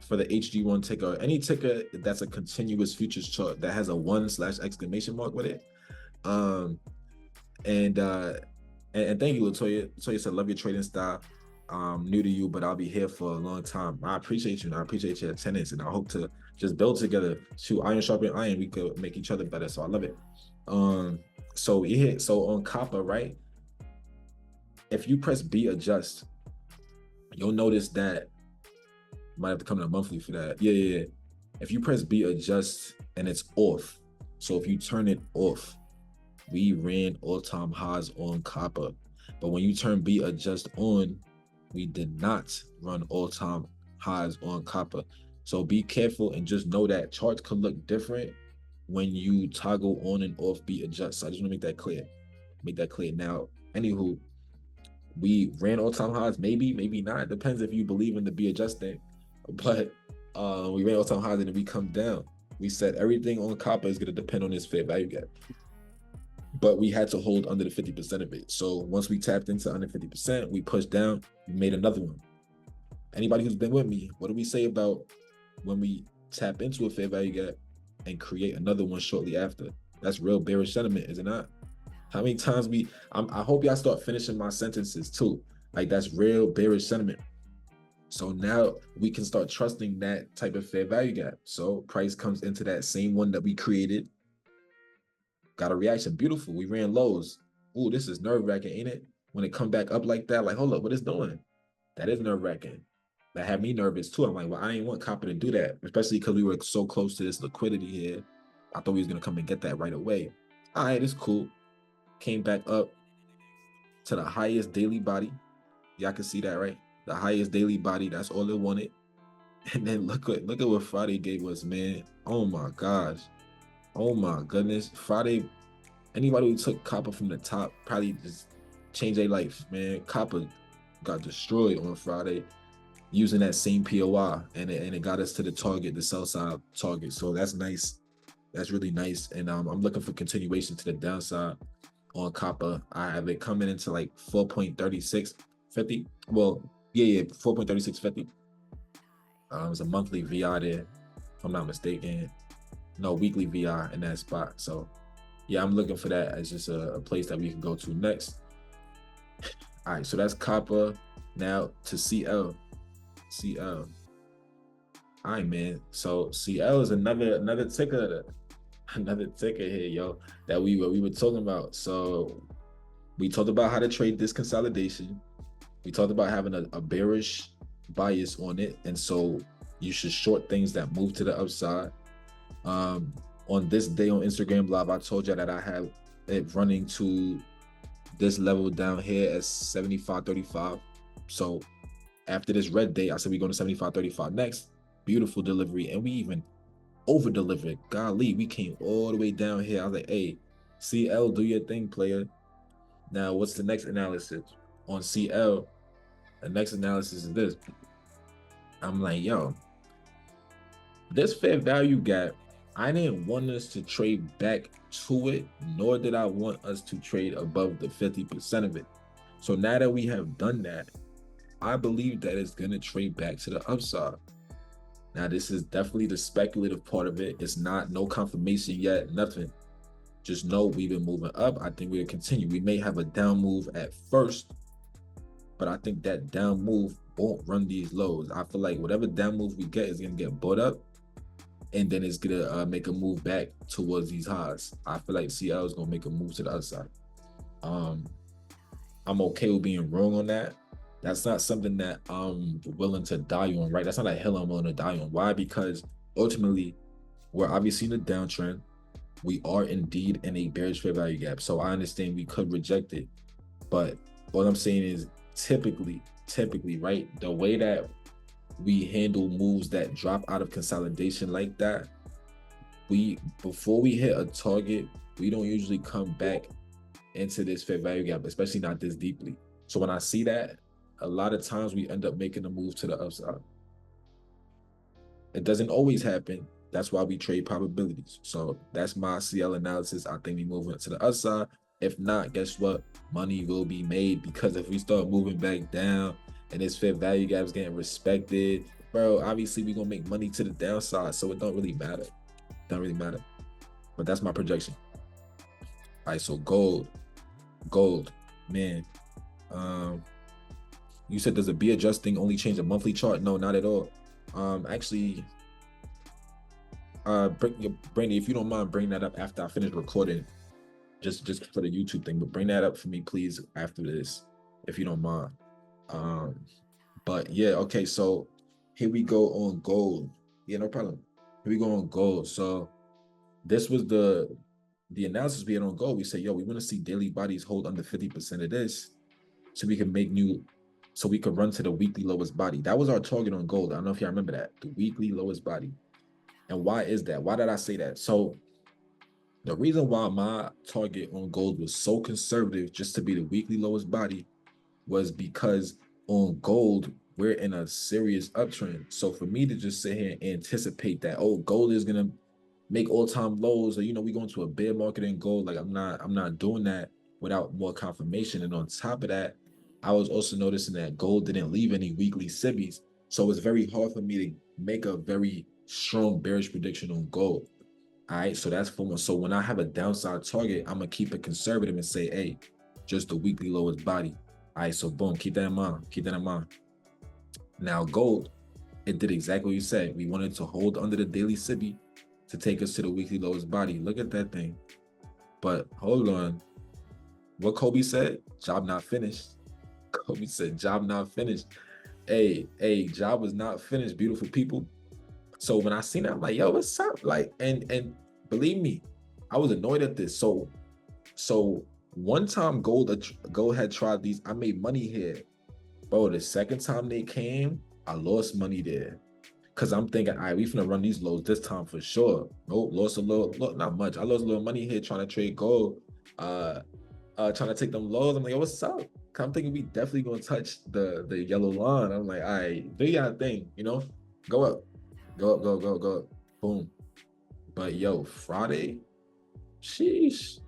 A: for the HG1 ticker, any ticker that's a continuous futures chart that has a 1/exclamation mark with it. And thank you, Latoya. Latoya said, love your trading style. New to you, but I'll be here for a long time. I appreciate you, and I appreciate your attendance, and I hope to just build together. Shoot, iron sharpen iron, we could make each other better. So I love it. So on copper, right? If you press B adjust, you'll notice that might have to come to a monthly for that. Yeah. If you press B adjust and it's off, so if you turn it off, we ran all-time highs on copper. But when you turn B adjust on, we did not run all-time highs on copper. So be careful and just know that charts can look different when you toggle on and off B adjust. So I just want to make that clear. Now, anywho, we ran all-time highs, maybe not. It depends if you believe in the B adjust thing. But we ran all-time highs and then we come down. We said everything on copper is going to depend on this fair value gap. But we had to hold under the 50% of it. So once we tapped into under 50%, we pushed down, we made another one. Anybody who's been with me, what do we say about when we tap into a fair value gap and create another one shortly after? That's real bearish sentiment, is it not? How many times I hope y'all start finishing my sentences too. Like, that's real bearish sentiment. So now we can start trusting that type of fair value gap. So price comes into that same one that we created. Got a reaction, beautiful. We ran lows. Ooh, this is nerve-wracking, ain't it? When it come back up like that, like, hold up, what is doing? That is nerve-wracking. That had me nervous too. I'm like, well, I ain't want copper to do that, especially because we were so close to this liquidity here. I thought we was gonna come and get that right away. All right, it's cool. Came back up to the highest daily body. Y'all can see that, right? The highest daily body, that's all it wanted. And then look at what Friday gave us, man. Oh my gosh. Oh my goodness. Friday, anybody who took copper from the top probably just changed their life, man. Copper got destroyed on Friday using that same POI, and it got us to the target, the sell side target. So that's nice. That's really nice. And I'm looking for continuation to the downside on copper. I have it coming into like 4.3650. Well, yeah, 4.3650. It's a monthly VR there, if I'm not mistaken. No, weekly VR in that spot. So yeah, I'm looking for that as just a place that we can go to next. All right, so that's copper. Now to CL. All right, man. So CL is another ticker here, yo, that we were talking about. So we talked about how to trade this consolidation. We talked about having a bearish bias on it, and so you should short things that move to the upside. On this day on Instagram Live, I told you that I have it running to this level down here at 75.35. So after this red day, I said we're going to 75.35 next. Beautiful delivery, and we even over delivered. Golly, we came all the way down here. I was like, hey, CL, do your thing, player. Now, what's the next analysis on CL? The next analysis is this. I'm like, yo, this fair value gap, I didn't want us to trade back to it, nor did I want us to trade above the 50% of it. So now that we have done that, I believe that it's going to trade back to the upside. Now, this is definitely the speculative part of it. It's not no confirmation yet, nothing. Just know we've been moving up. I think we'll continue. We may have a down move at first, but I think that down move won't run these lows. I feel like whatever down move we get is going to get bought up, and then it's going to make a move back towards these highs. I feel like CL is going to make a move to the upside. I'm okay with being wrong on that. That's not something that I'm willing to die on, right? That's not a hill I'm willing to die on. Why? Because ultimately, we're obviously in a downtrend. we are indeed in a bearish fair value gap. So I understand we could reject it, but what I'm saying is typically, right, the way that we handle moves that drop out of consolidation like that, before we hit a target, we don't usually come back into this fair value gap, especially not this deeply. So when I see that, a lot of times we end up making a move to the upside. It doesn't always happen. That's why we trade probabilities. So that's my CL analysis. I think we move to the upside. If not, guess what? Money will be made, because if we start moving back down and this fair value gap is getting respected, bro, obviously we're gonna make money to the downside. So it don't really matter. Don't really matter. But that's my projection. All right, so gold, man. You said, does a B adjusting only change a monthly chart? No, not at all. Actually, Brandy, if you don't mind, bring that up after I finish recording, just for the YouTube thing. But bring that up for me, please, after this, if you don't mind. But yeah, okay. So here we go on gold. Yeah, no problem. Here we go on gold. So this was the analysis we had on gold. We say, yo, we want to see daily bodies hold under 50% of this, so we can make new. So we could run to the weekly lowest body. That was our target on gold. I don't know if y'all remember that, the weekly lowest body. And why is that? Why did I say that? So the reason why my target on gold was so conservative, just to be the weekly lowest body, was because on gold, we're in a serious uptrend. So for me to just sit here and anticipate that, oh, gold is gonna make all-time lows, or we go into a bear market in gold, like I'm not doing that without more confirmation. And on top of that, I was also noticing that gold didn't leave any weekly SIBIs. So it's very hard for me to make a very strong bearish prediction on gold. All right, so that's for me. So when I have a downside target, I'm gonna keep it conservative and say, hey, just the weekly lowest body. All right, so boom, keep that in mind. Keep that in mind. Now gold, it did exactly what you said. We wanted to hold under the daily SIBI to take us to the weekly lowest body. Look at that thing. But hold on. What Kobe said? Job not finished. Kobe said, job not finished. Hey, job was not finished, beautiful people. So when I seen that, I'm like, yo, what's up? Like, and believe me, I was annoyed at this. So one time gold had tried these, I made money here. Bro, the second time they came, I lost money there. Cause I'm thinking, all right, we finna run these lows this time for sure. Nope, lost a little, not much. I lost a little money here trying to trade gold, trying to take them lows. I'm like, yo, what's up? Cause I'm thinking we definitely gonna touch the yellow line. I'm like, all right, do your thing, go up. Go up. Boom. But yo, Friday, sheesh,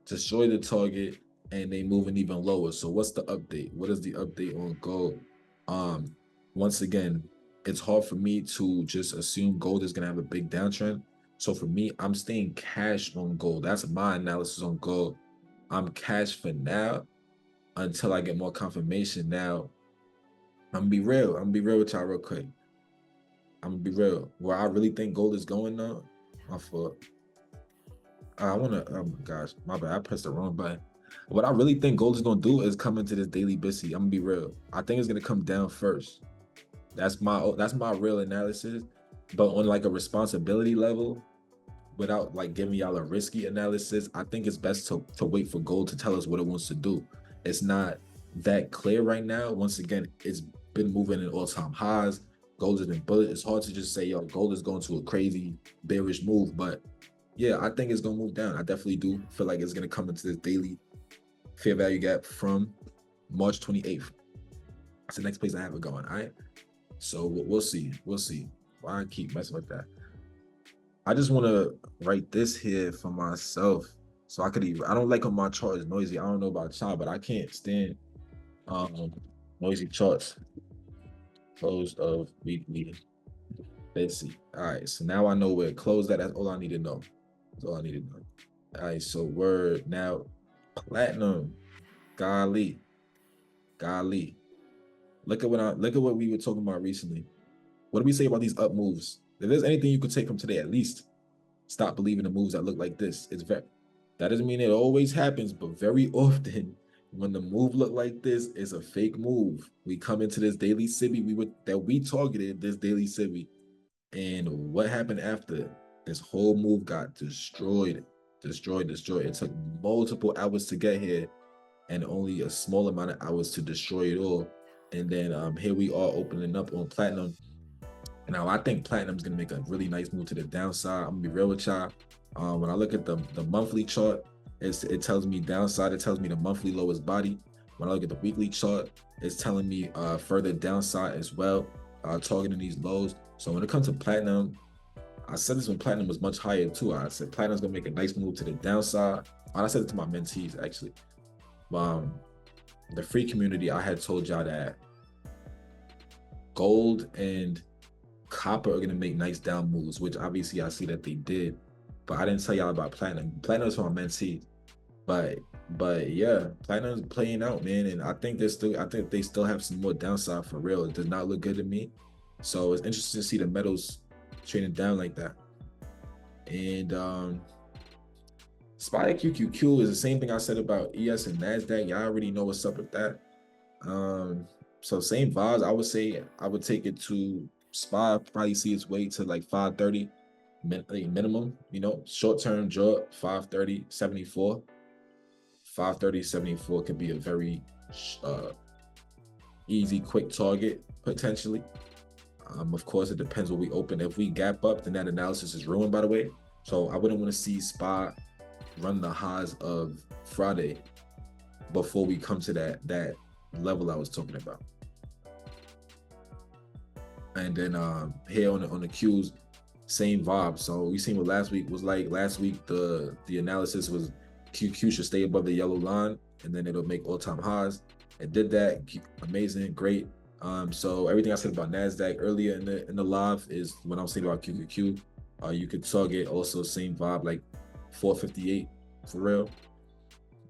A: destroy the target and they moving even lower. So what's the update? What is the update on gold? Once again, it's hard for me to just assume gold is gonna have a big downtrend. So for me, I'm staying cash on gold. That's my analysis on gold. I'm cash for now until I get more confirmation. Now, I'm gonna be real with y'all real quick. I'm gonna be real. Where I really think gold is going now, my fault. I wanna, oh my gosh, my bad. I pressed the wrong button. What I really think gold is gonna do is come into this daily BTSMC. I'm gonna be real. I think it's gonna come down first. That's my real analysis. But on like a responsibility level, without like giving y'all a risky analysis, I think it's best to wait for gold to tell us what it wants to do. It's not that clear right now. Once again, it's been moving in all-time highs. Gold has been bullish. It's hard to just say, yo, gold is going to a crazy bearish move. But yeah, I think it's gonna move down. I definitely do feel like it's gonna come into this daily fair value gap from March 28th. That's the next place I have it going. All right. So we'll see. Why I keep messing with that? I just want to write this here for myself, so I could even. I don't like when my chart is noisy. I don't know about y'all, but I can't stand noisy charts. Close of weekly. Let's see. All right, so now I know where it closed at. That's all I need to know. That's all I need to know. All right, so word now, platinum. Golly. Look at what we were talking about recently. What do we say about these up moves? If there's anything you could take from today, at least stop believing the moves that look like this. That doesn't mean it always happens, but very often when the move look like this, it's a fake move. We come into this daily SIBI, we targeted this daily SIBI. And what happened after? This whole move got destroyed. It took multiple hours to get here and only a small amount of hours to destroy it all. And then here we are opening up on platinum. Now I think platinum's gonna make a really nice move to the downside. I'm gonna be real with y'all. When I look at the monthly chart, it tells me downside. It tells me the monthly lowest body. When I look at the weekly chart, it's telling me further downside as well, targeting these lows. So when it comes to platinum, I said this when platinum was much higher too. I said platinum's gonna make a nice move to the downside. And I said it to my mentees actually. The free community, I had told y'all that gold and copper are gonna make nice down moves, which obviously I see that they did, but I didn't tell y'all about platinum. Platinum is for my mentees, but yeah, platinum's playing out, man, and I think they still have some more downside for real. It does not look good to me, so it's interesting to see the metals trading down like that. And SPY QQQ is the same thing I said about ES and NASDAQ. Y'all already know what's up with that. So same vibes. I would say I would take it to SPY, probably see its way to like 530 minimum, you know, short-term draw 530.74. 530.74 could be a very easy, quick target potentially. Of course, it depends what we open. If we gap up, then that analysis is ruined, by the way. So I wouldn't want to see SPY run the highs of Friday before we come to that level I was talking about. And then here on the Qs, same vibe. So we seen what last week was like. Last week the analysis was QQ should stay above the yellow line and then it'll make all-time highs. It did that. Amazing, great. So everything I said about NASDAQ earlier in the live is when I was saying about QQQ. You could target also same vibe, like 458 for real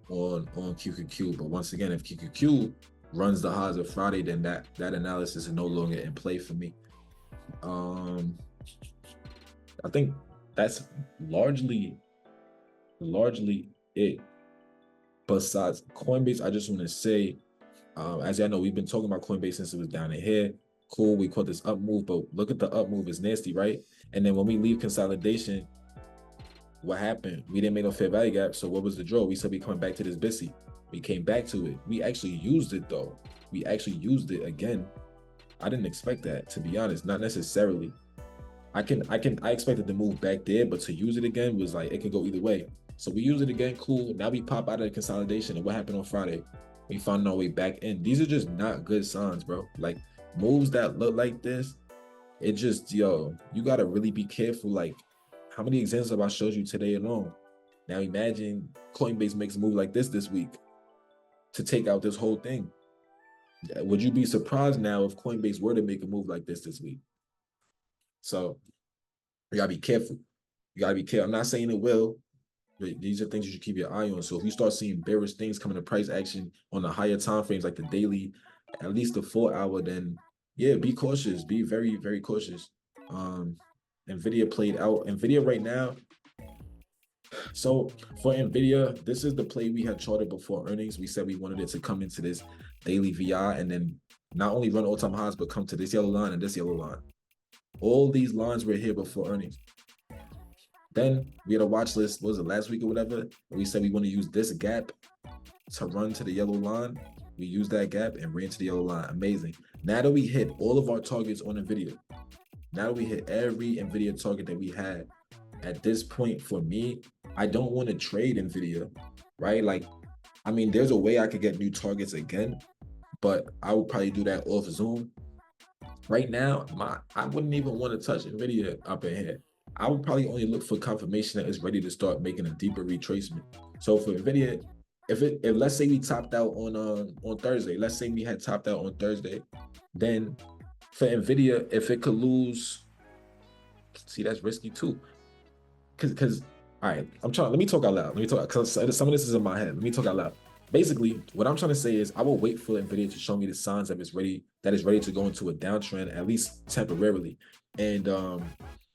A: on QQQ. But once again, if QQQ runs the highs of Friday, then that analysis is no longer in play for me. I think that's largely it. Besides Coinbase, I just want to say, as y'all know, we've been talking about Coinbase since it was down in here. Cool, we caught this up move, but look at the up move, it's nasty, right? And then when we leave consolidation, what happened? We didn't make no fair value gap. So what was the draw? We said we coming back to this BTSMC. We came back to it. We actually used it though. We actually used it again. I didn't expect that, to be honest. Not necessarily. I expected to move back there, but to use it again was like, it could go either way. So we use it again, cool. Now we pop out of the consolidation. And what happened on Friday? We found our way back in. These are just not good signs, bro. Like moves that look like this, it just, yo, you gotta really be careful. Like, how many examples have I showed you today alone? Now imagine Coinbase makes a move like this week to take out this whole thing. Would you be surprised now if Coinbase were to make a move like this week? So you gotta be careful. You gotta be careful. I'm not saying it will, but these are things you should keep your eye on. So if you start seeing bearish things coming to price action on the higher time frames, like the daily, at least the 4 hour, then yeah, be cautious. Be very, very cautious. Nvidia played out. Nvidia right now. So for Nvidia, this is the play we had charted before earnings. We said we wanted it to come into this daily VI and then not only run all-time highs, but come to this yellow line and this yellow line. All these lines were here before earnings. Then we had a watch list, what was it, last week or whatever? We said we want to use this gap to run to the yellow line. We used that gap and ran to the yellow line. Amazing. Now that we hit all of our targets on Nvidia, now that we hit every Nvidia target that we had, at this point for me, I don't want to trade Nvidia, right? Like, I mean, there's a way I could get new targets again, but I would probably do that off Zoom. Right now, I wouldn't even want to touch Nvidia up in here. I would probably only look for confirmation that it's ready to start making a deeper retracement. So for Nvidia, if let's say we topped out on Thursday, let's say we had topped out on Thursday, then for Nvidia, if it could lose, see, that's risky too. Cause all right, let me talk out loud. Let me talk, because some of this is in my head. Let me talk out loud. Basically, what I'm trying to say is I will wait for Nvidia to show me the signs that it's ready to go into a downtrend, at least temporarily. And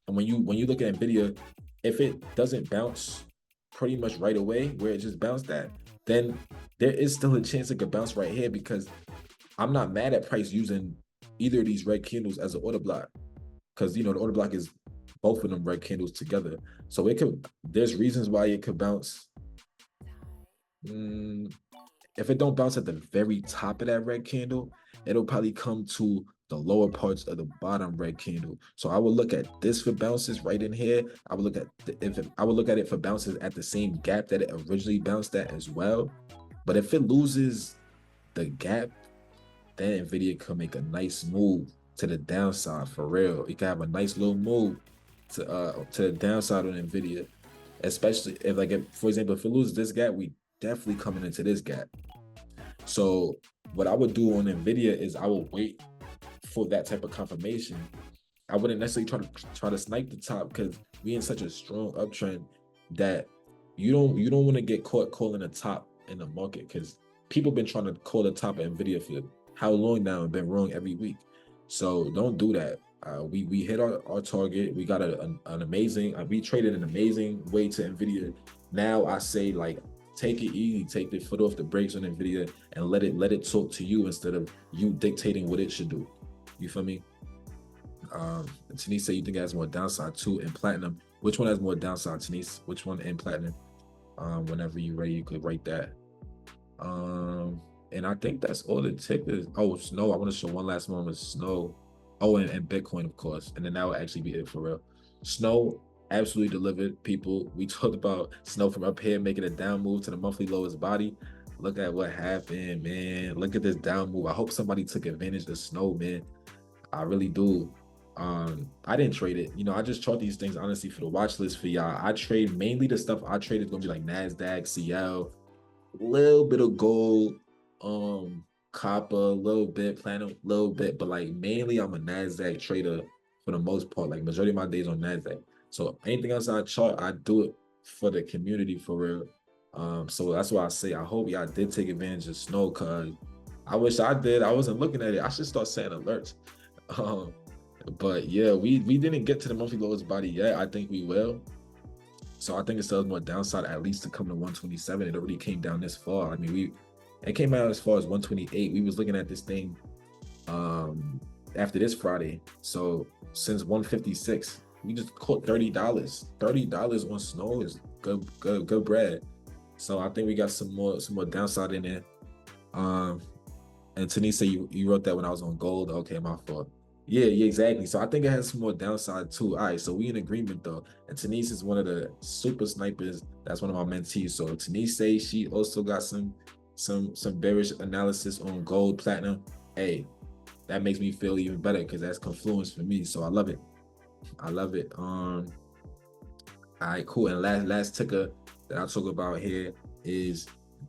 A: when you look at Nvidia, if it doesn't bounce pretty much right away, where it just bounced at, then there is still a chance it could bounce right here, because I'm not mad at price using either of these red candles as an order block, because you know the order block is both of them red candles together. So there's reasons why it could bounce. If it don't bounce at the very top of that red candle, it'll probably come to the lower parts of the bottom red candle. So I would look at this for bounces right in here. I would look at I would look at it for bounces at the same gap that it originally bounced at as well. But if it loses the gap, then Nvidia could make a nice move to the downside for real. You can have a nice little move to the downside on Nvidia, especially if for example, if it loses this gap, we definitely coming into this gap. So what I would do on Nvidia is I would wait for that type of confirmation. I wouldn't necessarily try to snipe the top, because we in such a strong uptrend that you don't want to get caught calling the top in the market, because people been trying to call the top of Nvidia for how long now and been wrong every week. So don't do that. We hit our target. We got an amazing, we traded an amazing way to Nvidia. Now I say, like, take it easy, take the foot off the brakes on Nvidia and let it talk to you instead of you dictating what it should do. You feel me? Tanise said you think it has more downside too in platinum. Which one has more downside, Tanise? Which one in platinum? Whenever you're ready, you could write that. And I think that's all the tickers. Oh, Snow. I want to show one last moment. Snow. Oh, and Bitcoin, of course. And then that will actually be it for real. Snow absolutely delivered, people. We talked about Snow from up here making a down move to the monthly lowest body. Look at what happened, man. Look at this down move. I hope somebody took advantage of Snow, man. I really do. I didn't trade it. You know, I just chart these things honestly for the watch list for y'all. I trade mainly the stuff I trade is gonna be like NASDAQ, CL, a little bit of gold, copper, a little bit, platinum, a little bit, but like mainly I'm a NASDAQ trader for the most part. Like majority of my days on NASDAQ. So anything else I chart, I do it for the community for real. So that's why I say I hope y'all did take advantage of Snow, cause I wish I did. I wasn't looking at it. I should start setting alerts. But yeah, we didn't get to the monthly lowest body yet. I think we will. So I think it still has more downside, at least to come to 127. It already came down this far. I mean, it came out as far as 128. We was looking at this thing after this Friday. So since 156, we just caught $30. $30 on Snow is good bread. So I think we got some more downside in there. And Tanisa, you wrote that when I was on gold. Okay, my fault. Yeah, exactly. So I think it has some more downside too. All right, so we in agreement though. And Tanise is one of the super snipers. That's one of my mentees. So Tanise, she also got some bearish analysis on gold, platinum. Hey, that makes me feel even better because that's confluence for me. So I love it. All right, cool. And last ticker that I'll talk about here is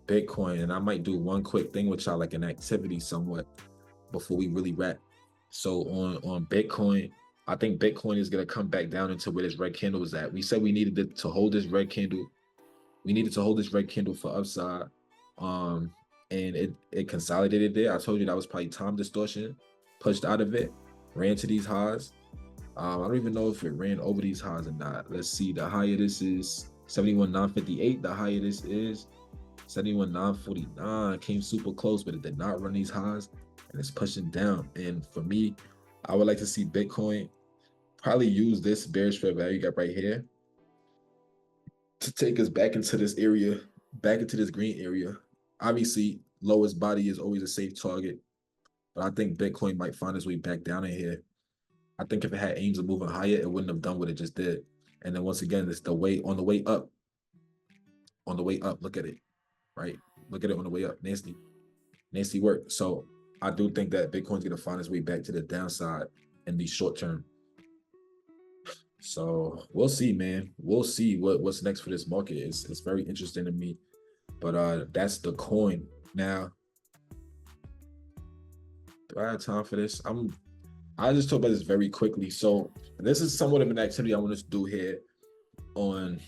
A: Bitcoin. And I might do one quick thing with y'all, like an activity somewhat, before we really wrap. So on Bitcoin, I think Bitcoin is gonna come back down into where this red candle is at. We said we needed to hold this red candle. We needed to hold this red candle for upside. And it consolidated there. I told you that was probably time distortion, pushed out of it, ran to these highs. I don't even know if it ran over these highs or not. Let's see. The higher this is 71,958. The higher this is 71,949. Came super close, but it did not run these highs. And it's pushing down. And for me, I would like to see Bitcoin probably use this bearish fair value gap right here to take us back into this area, back into this green area. Obviously, lowest body is always a safe target, but I think Bitcoin might find its way back down in here. I think if it had aims of moving higher, it wouldn't have done what it just did. And then once again, it's on the way up. On the way up, look at it, right? Look at it on the way up. Nasty work. So I do think that Bitcoin's gonna find its way back to the downside in the short term. So we'll see, man. We'll see what's next for this market. It's very interesting to me. But that's the coin. Now, do I have time for this? I just talk about this very quickly. So this is somewhat of an activity I want us to do here on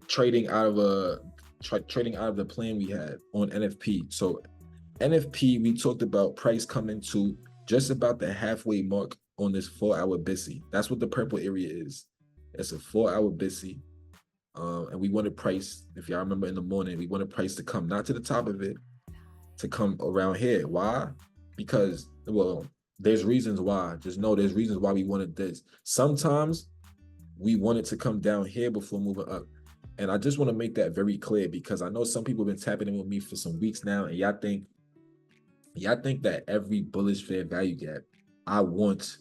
A: trading out of the plan we had on NFP. So NFP, we talked about price coming to just about the halfway mark on this 4-hour BTSMC. That's what the purple area is. It's a 4-hour BTSMC. And we wanted price, if y'all remember in the morning, we wanted price to come not to the top of it, to come around here. Why? Because, well, there's reasons why. Just know there's reasons why we wanted this. Sometimes we wanted to come down here before moving up. And I just want to make that very clear, because I know some people have been tapping in with me for some weeks now, and y'all think that every bullish fair value gap, I want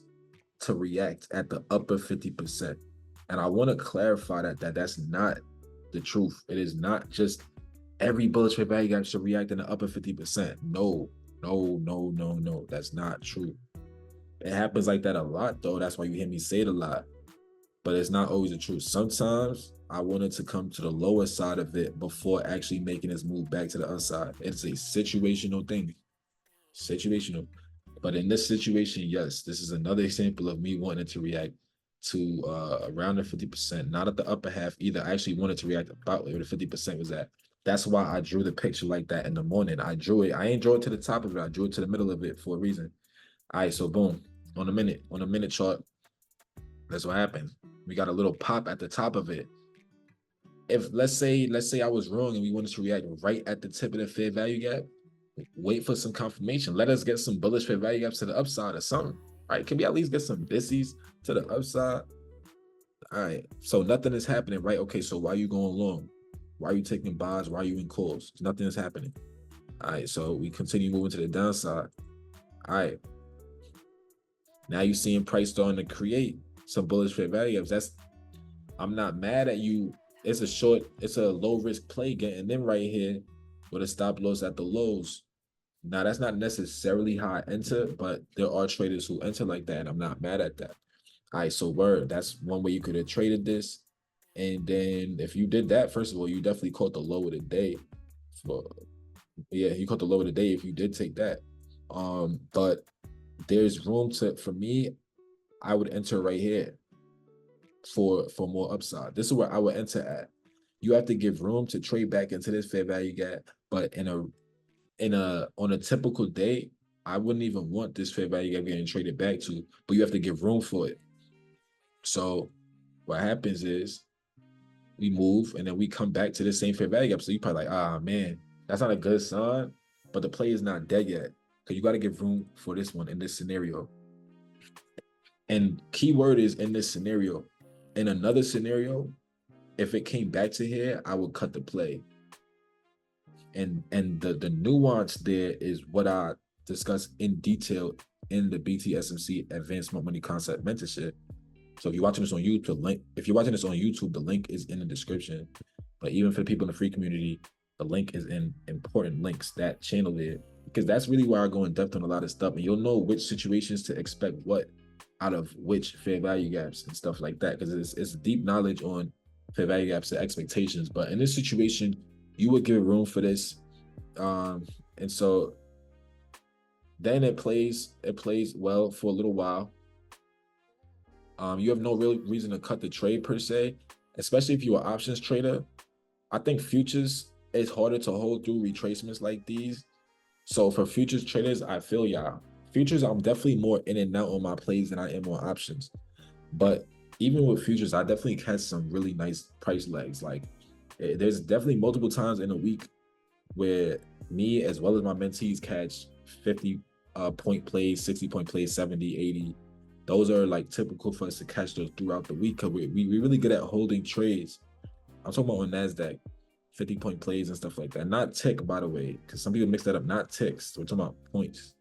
A: to react at the upper 50%. And I want to clarify that that's not the truth. It is not just every bullish fair value gap should react in the upper 50%. No, no, no, no, no. That's not true. It happens like that a lot, though. That's why you hear me say it a lot. But it's not always the truth. Sometimes I wanted to come to the lower side of it before actually making this move back to the other side. It's a situational thing. Situational. But in this situation, yes, this is another example of me wanting to react to around the 50%, not at the upper half either. I actually wanted to react about where the 50% was at. That's why I drew the picture like that in the morning. I drew it. I ain't draw it to the top of it. I drew it to the middle of it for a reason. All right, so boom, on the minute chart, that's what happened. We got a little pop at the top of it. If let's say I was wrong and we wanted to react right at the tip of the fair value gap, wait for some confirmation. Let us get some bullish fair value gaps to the upside or something. Right? Can we at least get some bissies to the upside? All right. So nothing is happening, right? Okay. So why are you going long? Why are you taking buys? Why are you in calls? Nothing is happening. All right. So we continue moving to the downside. All right. Now you're seeing price starting to create some bullish fair value gaps. I'm not mad at you. It's a low risk play getting in right here with a stop loss at the lows. Now, that's not necessarily how I enter, but there are traders who enter like that, and I'm not mad at that. All right, so word, that's one way you could have traded this. And then if you did that, first of all, you definitely caught the low of the day. You caught the low of the day if you did take that. But there's room for me, I would enter right here for more upside. This is where I would enter at. You have to give room to trade back into this fair value gap, but on a typical day, I wouldn't even want this fair value gap getting traded back to, but you have to give room for it. So what happens is we move and then we come back to the same fair value gap. So you probably like, man, that's not a good sign, but the play is not dead yet, because you got to give room for this one in this scenario. And keyword is in this scenario. In another scenario, if it came back to here, I would cut the play. And the nuance there is what I discuss in detail in the BTSMC Advanced Money Concept Mentorship. So if you're watching this on YouTube, the link is in the description. But even for the people in the free community, the link is in important links, that channel there, because that's really where I go in depth on a lot of stuff, and you'll know which situations to expect what out of which fair value gaps and stuff like that, because it's deep knowledge on fair value gaps and expectations. But in this situation, you would give room for this. And so then it plays well for a little while. You have no real reason to cut the trade per se, especially if you're an options trader. I think futures is harder to hold through retracements like these. So for futures traders, I feel y'all. Futures, I'm definitely more in and out on my plays than I am on options. But even with futures, I definitely catch some really nice price legs. Like, there's definitely multiple times in a week where me as well as my mentees catch 50 point plays, 60 point plays, 70, 80. Those are like typical for us to catch those throughout the week, because we're really good at holding trades. I'm talking about on NASDAQ, 50 point plays and stuff like that. Not tick, by the way, because some people mix that up. Not ticks. We're talking about points.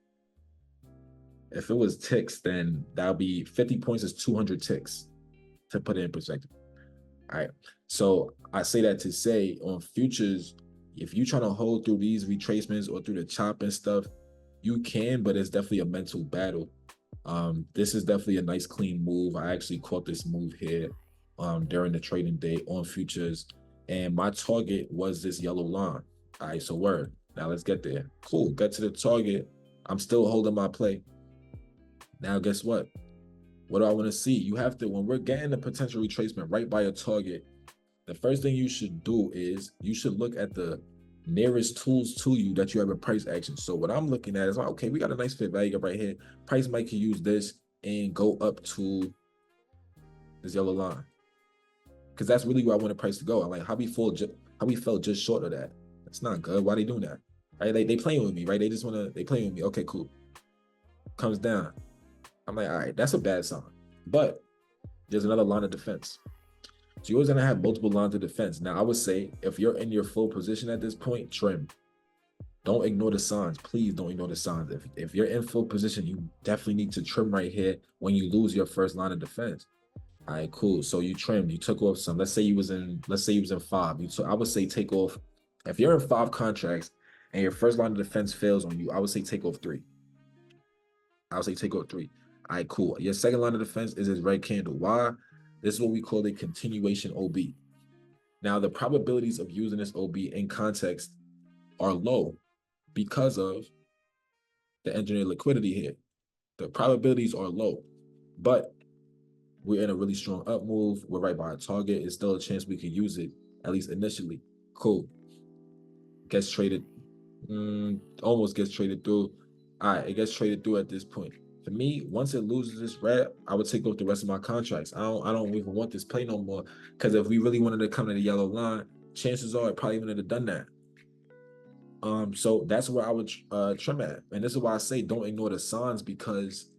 A: If it was ticks, then that'll be 50 points is 200 ticks, to put it in perspective. All right. So I say that to say on futures, if you're trying to hold through these retracements or through the chop and stuff, you can, but it's definitely a mental battle. This is definitely a nice clean move. I actually caught this move here during the trading day on futures, and my target was this yellow line. All right, so word. Now let's get there. Cool, get to the target. I'm still holding my play. Now guess what? What do I want to see? You have to, when we're getting a potential retracement right by a target, the first thing you should do is you should look at the nearest tools to you that you have a price action. So what I'm looking at is, okay, we got a nice fair value gap right here. Price might can use this and go up to this yellow line, because that's really where I want the price to go. I'm like, how we fell just short of that. That's not good. Why are they doing that? Right? They playing with me, right? They playing with me. Okay, cool. Comes down. I'm like, all right, that's a bad sign. But there's another line of defense. So you're always gonna have multiple lines of defense. Now, I would say if you're in your full position at this point, trim. Don't ignore the signs. Please don't ignore the signs. If you're in full position, you definitely need to trim right here when you lose your first line of defense. All right, cool. So you trimmed, you took off some. Let's say you was in 5. I would say take off. If you're in 5 contracts and your first line of defense fails on you, I would say take off 3. I would say take off 3. All right, cool. Your second line of defense is this red candle. Why? This is what we call a continuation OB. Now, the probabilities of using this OB in context are low because of the engineered liquidity here. The probabilities are low, but we're in a really strong up move. We're right by a target. It's still a chance we could use it, at least initially. Cool. Gets traded, almost gets traded through. All right, it gets traded through at this point. For me, once it loses this red, I would take off the rest of my contracts. I don't even want this play no more, because if we really wanted to come to the yellow line, chances are it probably wouldn't have done that. So that's where I would trim at. And this is why I say don't ignore the signs, because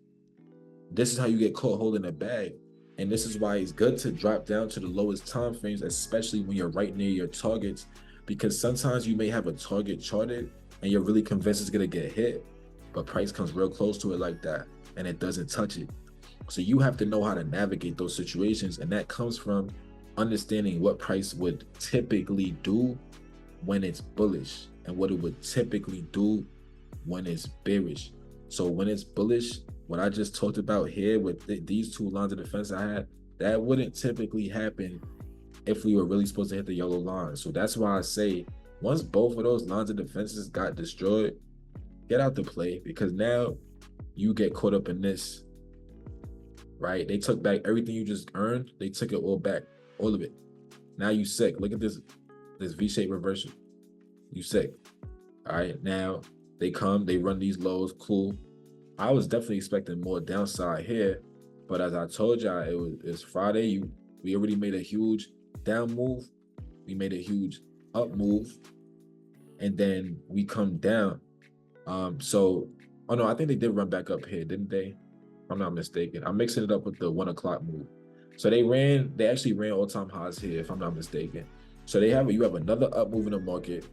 A: this is how you get caught holding a bag. And this is why it's good to drop down to the lowest time frames, especially when you're right near your targets, because sometimes you may have a target charted and you're really convinced it's gonna get hit, but price comes real close to it like that and it doesn't touch it. So you have to know how to navigate those situations, and that comes from understanding what price would typically do when it's bullish and what it would typically do when it's bearish. So when it's bullish, what I just talked about here with these 2 lines of defense I had, that wouldn't typically happen if we were really supposed to hit the yellow line. So that's why I say once both of those lines of defenses got destroyed, get out the play, because now you get caught up in this, right? They took back everything you just earned. They took it all back, all of it. Now you sick. Look at this V-shaped reversal. You sick. All right, now they come, they run these lows, cool. I was definitely expecting more downside here, but as I told y'all, it's Friday. We already made a huge down move. We made a huge up move, and then we come down. Oh no, I think they did run back up here, didn't they? If I'm not mistaken. I'm mixing it up with the 1 o'clock move. So they actually ran all-time highs here, if I'm not mistaken. So you have another up move in the market.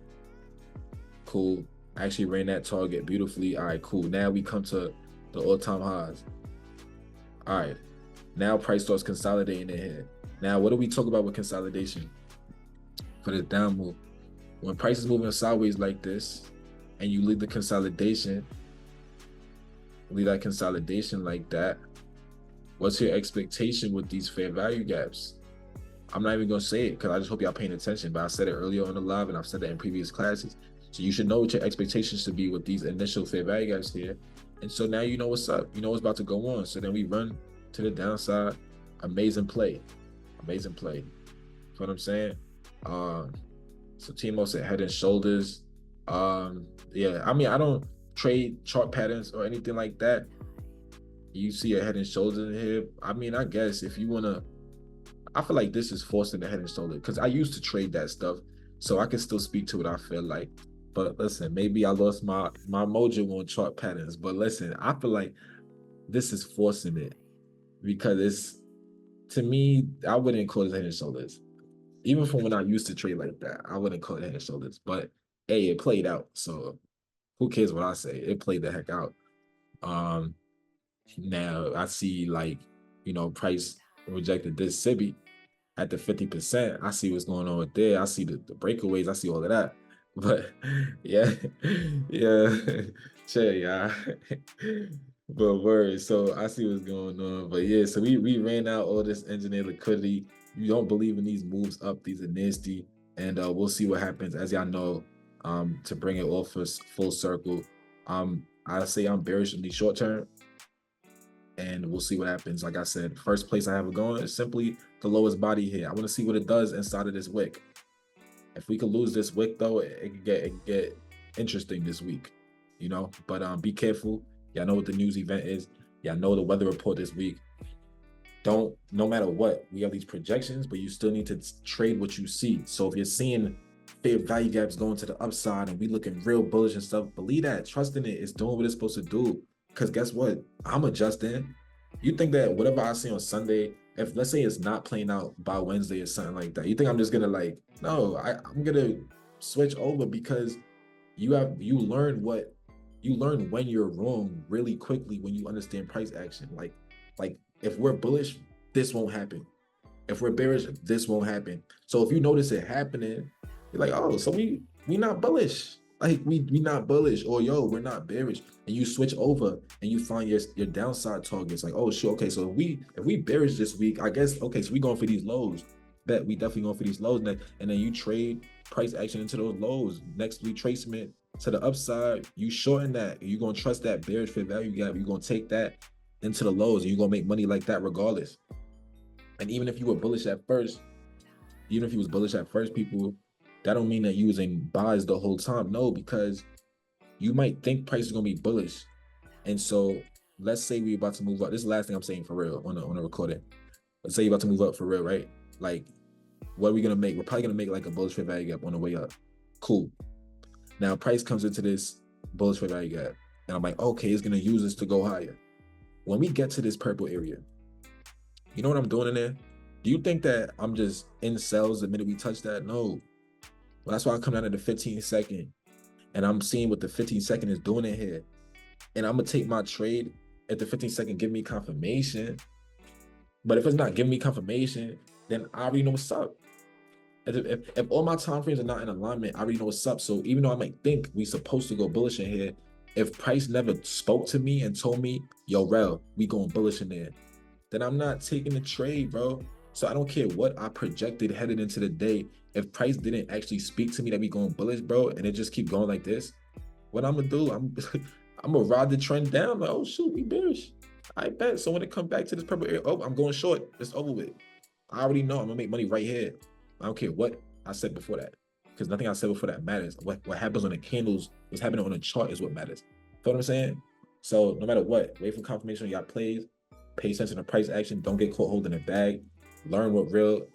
A: Cool. I actually ran that target beautifully. All right, cool. Now we come to the all-time highs. All right. Now price starts consolidating in here. Now, what do we talk about with consolidation for this down move? When price is moving sideways like this, and you leave the consolidation, like that, what's your expectation with these fair value gaps? I'm not even gonna say it because I just hope y'all paying attention, but I said it earlier on the live and I've said that in previous classes. So you should know what your expectations should be with these initial fair value gaps here. And so now you know what's up. You know what's about to go on. So then we run to the downside. Amazing play. You know what I'm saying? So Timo said head and shoulders. Yeah, I mean, I don't trade chart patterns or anything like that. You see a head and shoulders in here. I mean, I guess if you wanna, I feel like this is forcing the head and shoulder, because I used to trade that stuff, so I can still speak to what I feel like. But listen, maybe I lost my mojo on chart patterns. But listen, I feel like this is forcing it, because it's, to me, I wouldn't call it head and shoulders. Even from when I used to trade like that, I wouldn't call it head and shoulders. But hey, it played out. So who cares what I say? It played the heck out. Now I see, like, price rejected this SIBI at the 50%. I see what's going on with there. I see the breakaways. I see all of that. But yeah, chill, y'all. But word, so I see what's going on. But yeah, so we ran out all this engineered liquidity. You don't believe in these moves up, these are nasty, and we'll see what happens. As y'all know, to bring it all full circle, I say I'm bearish in the short term, and we'll see what happens. Like I said, first place I have it going is simply the lowest body here. I want to see what it does inside of this wick. If we could lose this wick, though, it could get interesting this week, But be careful. Y'all know what the news event is. Y'all know the weather report this week. No matter what, we have these projections, but you still need to trade what you see. So if you're seeing fair value gaps going to the upside and we looking real bullish and stuff, believe that, trust in it. It's doing what it's supposed to do. Because guess what? I'm adjusting. You think that whatever I see on Sunday if let's say it's not playing out by Wednesday or something like that, you think I'm just gonna like, no, I'm gonna switch over because you learn when you're wrong really quickly when you understand price action. Like if we're bullish, this won't happen. If we're bearish, this won't happen. So if you notice it happening, you're like, oh, so we not bullish. Like we not bullish, or yo, we're not bearish. And you switch over and you find your downside targets. Like, oh sure, okay. So if we bearish this week, I guess okay, so we going for these lows. Bet we definitely going for these lows. And then you trade price action into those lows. Next retracement to the upside, you shorten that. You're gonna trust that bearish fair value gap. You're gonna take that into the lows and you're gonna make money like that regardless. And even if you were bullish at first, even if you was bullish at first, people, that don't mean that you was in buys the whole time. No, because you might think price is gonna be bullish. And so let's say we're about to move up. This is the last thing I'm saying for real on a recording. Let's say you're about to move up for real, right? Like, what are we gonna make? We're probably gonna make like a bullish fair value gap on the way up. Cool. Now price comes into this bullish fair value gap. And I'm like, okay, it's gonna use this to go higher. When we get to this purple area, you know what I'm doing in there? Do you think that I'm just in sales the minute we touch that? No. Well, that's why I come down to the 15-second and I'm seeing what the 15-second is doing in here. And I'm gonna take my trade if the 15-second give me confirmation. But if it's not giving me confirmation, then I already know what's up. If all my time frames are not in alignment, I already know what's up. So even though I might think we supposed to go bullish in here, if price never spoke to me and told me, yo, Rel, we going bullish in there, then I'm not taking the trade, bro. So I don't care what I projected headed into the day. If price didn't actually speak to me that we going bullish, bro, and it just keep going like this, what I'm gonna do, I'm gonna ride the trend down. Like, oh shoot, we bearish. I bet. So when it come back to this purple area, oh, I'm going short. It's over with. I already know I'm gonna make money right here. I don't care what I said before that, because nothing I said before that matters. What happens on the candles, what's happening on the chart is what matters. Feel what I'm saying? So no matter what, wait for confirmation on your plays. Pay attention to price action. Don't get caught holding a bag. Learn what real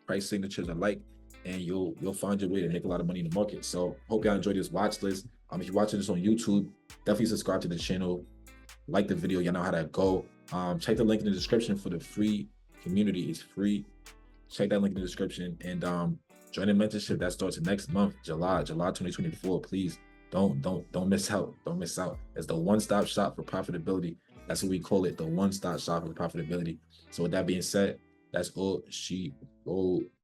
A: price signatures are like, and you'll find your way to make a lot of money in the market. So hope y'all enjoyed this watch list. If you're watching this on YouTube, definitely subscribe to the channel. Like the video, y'all know how that go. Check the link in the description for the free community. It's free. Check that link in the description and join the mentorship that starts next month, July 2024. Please don't miss out. Don't miss out. It's the one-stop shop for profitability. That's what we call it, the one-stop shop for profitability. So with that being said, that's all she wrote.